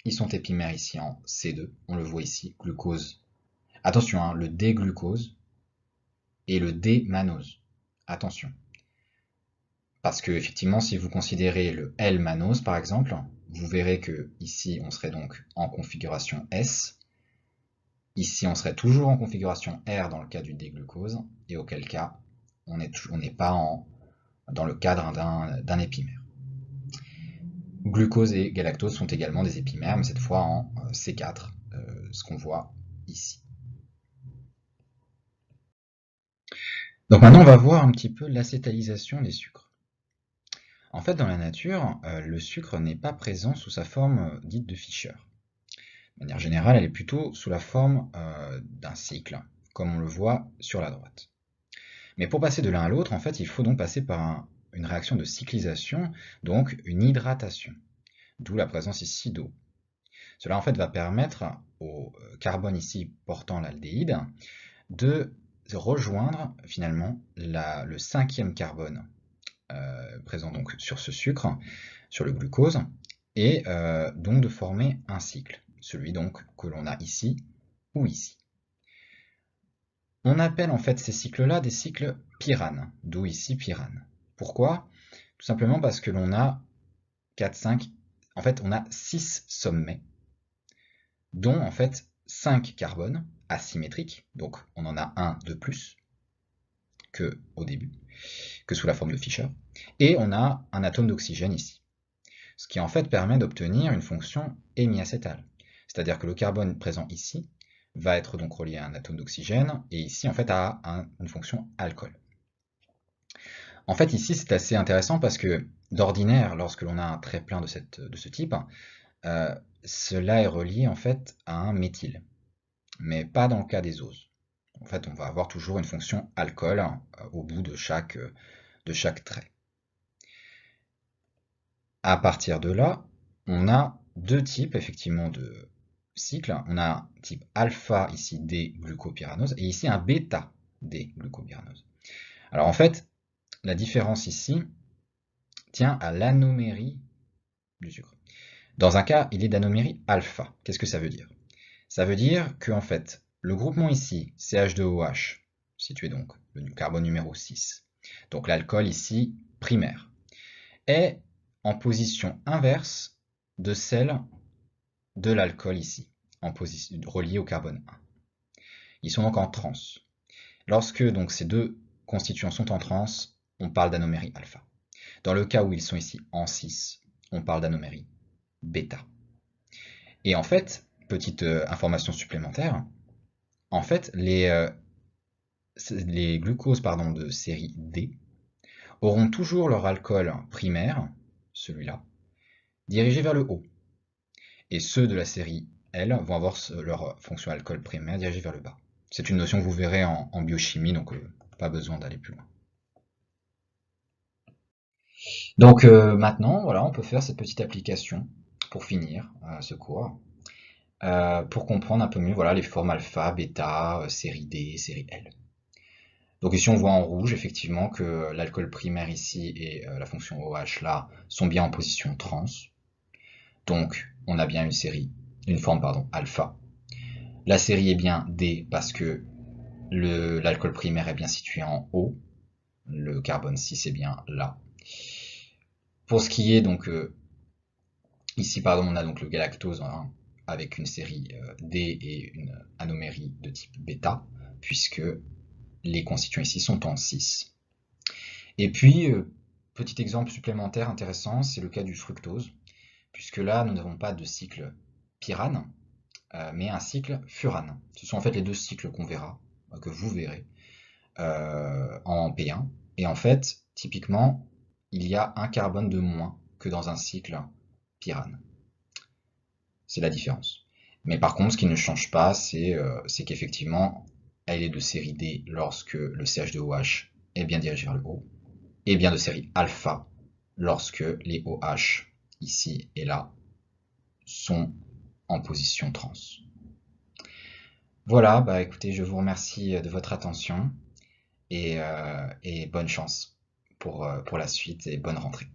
ils sont épimères ici en C2, on le voit ici, glucose. Attention, hein, le D-glucose et le D-mannose. Attention. Parce que effectivement, si vous considérez le L-mannose par exemple, vous verrez que ici on serait donc en configuration S. Ici on serait toujours en configuration R dans le cas du D-glucose, et auquel cas on n'est pas dans le cadre d'un épimère. Glucose et galactose sont également des épimères, mais cette fois en C4, ce qu'on voit ici. Donc maintenant on va voir un petit peu l'acétalisation des sucres. En fait, dans la nature, le sucre n'est pas présent sous sa forme dite de Fischer. De manière générale, elle est plutôt sous la forme d'un cycle, comme on le voit sur la droite. Mais pour passer de l'un à l'autre, en fait, il faut donc passer par une réaction de cyclisation, donc une hydratation, d'où la présence ici d'eau. Cela en fait va permettre au carbone ici portant l'aldéhyde de rejoindre finalement le 5e carbone présent donc sur ce sucre, sur le glucose, et donc de former un cycle, celui donc que l'on a ici ou ici. On appelle en fait ces cycles-là des cycles pyrane, d'où ici pyrane. Pourquoi? Tout simplement parce que l'on a 4, 5, en fait on a 6 sommets, dont en fait 5 carbones asymétriques, donc on en a un de plus que au début, que sous la forme de Fischer, et on a un atome d'oxygène ici. Ce qui en fait permet d'obtenir une fonction hémiacétale. C'est-à-dire que le carbone présent ici va être donc relié à un atome d'oxygène, et ici en fait à une fonction alcool. En fait ici c'est assez intéressant parce que d'ordinaire, lorsque l'on a un trait plein de ce type, cela est relié en fait à un méthyle, mais pas dans le cas des oses. En fait on va avoir toujours une fonction alcool au bout de chaque trait. À partir de là, on a deux types effectivement de cycles. On a un type alpha ici D-glucopyranose et ici un bêta D-glucopyranose. Alors en fait, la différence ici tient à l'anomérie du sucre. Dans un cas, il est d'anomérie alpha. Qu'est-ce que ça veut dire? Ça veut dire que en fait, le groupement ici, CH2OH, situé donc le carbone numéro 6, donc l'alcool ici primaire, est en position inverse de celle de l'alcool ici, relié au carbone 1. Ils sont donc en trans. Lorsque donc ces deux constituants sont en trans, on parle d'anomérie alpha. Dans le cas où ils sont ici en 6, on parle d'anomérie bêta. Et en fait, petite information supplémentaire, en fait, les glucoses de série D auront toujours leur alcool primaire, celui-là, dirigé vers le haut. Et ceux de la série L vont avoir leur fonction alcool primaire dirigée vers le bas. C'est une notion que vous verrez en biochimie, donc pas besoin d'aller plus loin. Donc maintenant, voilà, on peut faire cette petite application pour finir ce cours, pour comprendre un peu mieux voilà, les formes alpha, bêta, série D, série L. Donc ici on voit en rouge effectivement que l'alcool primaire ici et la fonction OH là sont bien en position trans. Donc on a bien une forme alpha. La série est bien D parce que l'alcool primaire est bien situé en haut. Le carbone 6 est bien là. Pour ce qui est donc ici on a donc le galactose avec une série D et une anomérie de type bêta, puisque les constituants ici sont en 6. Et puis, petit exemple supplémentaire intéressant, c'est le cas du fructose, puisque là, nous n'avons pas de cycle pyrane, mais un cycle furane. Ce sont en fait les deux cycles qu'on verra, que vous verrez, en P1. Et en fait, typiquement, il y a un carbone de moins que dans un cycle pyrane. C'est la différence. Mais par contre, ce qui ne change pas, c'est qu'effectivement, elle est de série D lorsque le CH2OH est bien dirigé vers le haut, et bien de série alpha lorsque les OH, ici et là, sont en position trans. Voilà, écoutez, je vous remercie de votre attention, et bonne chance pour la suite et bonne rentrée.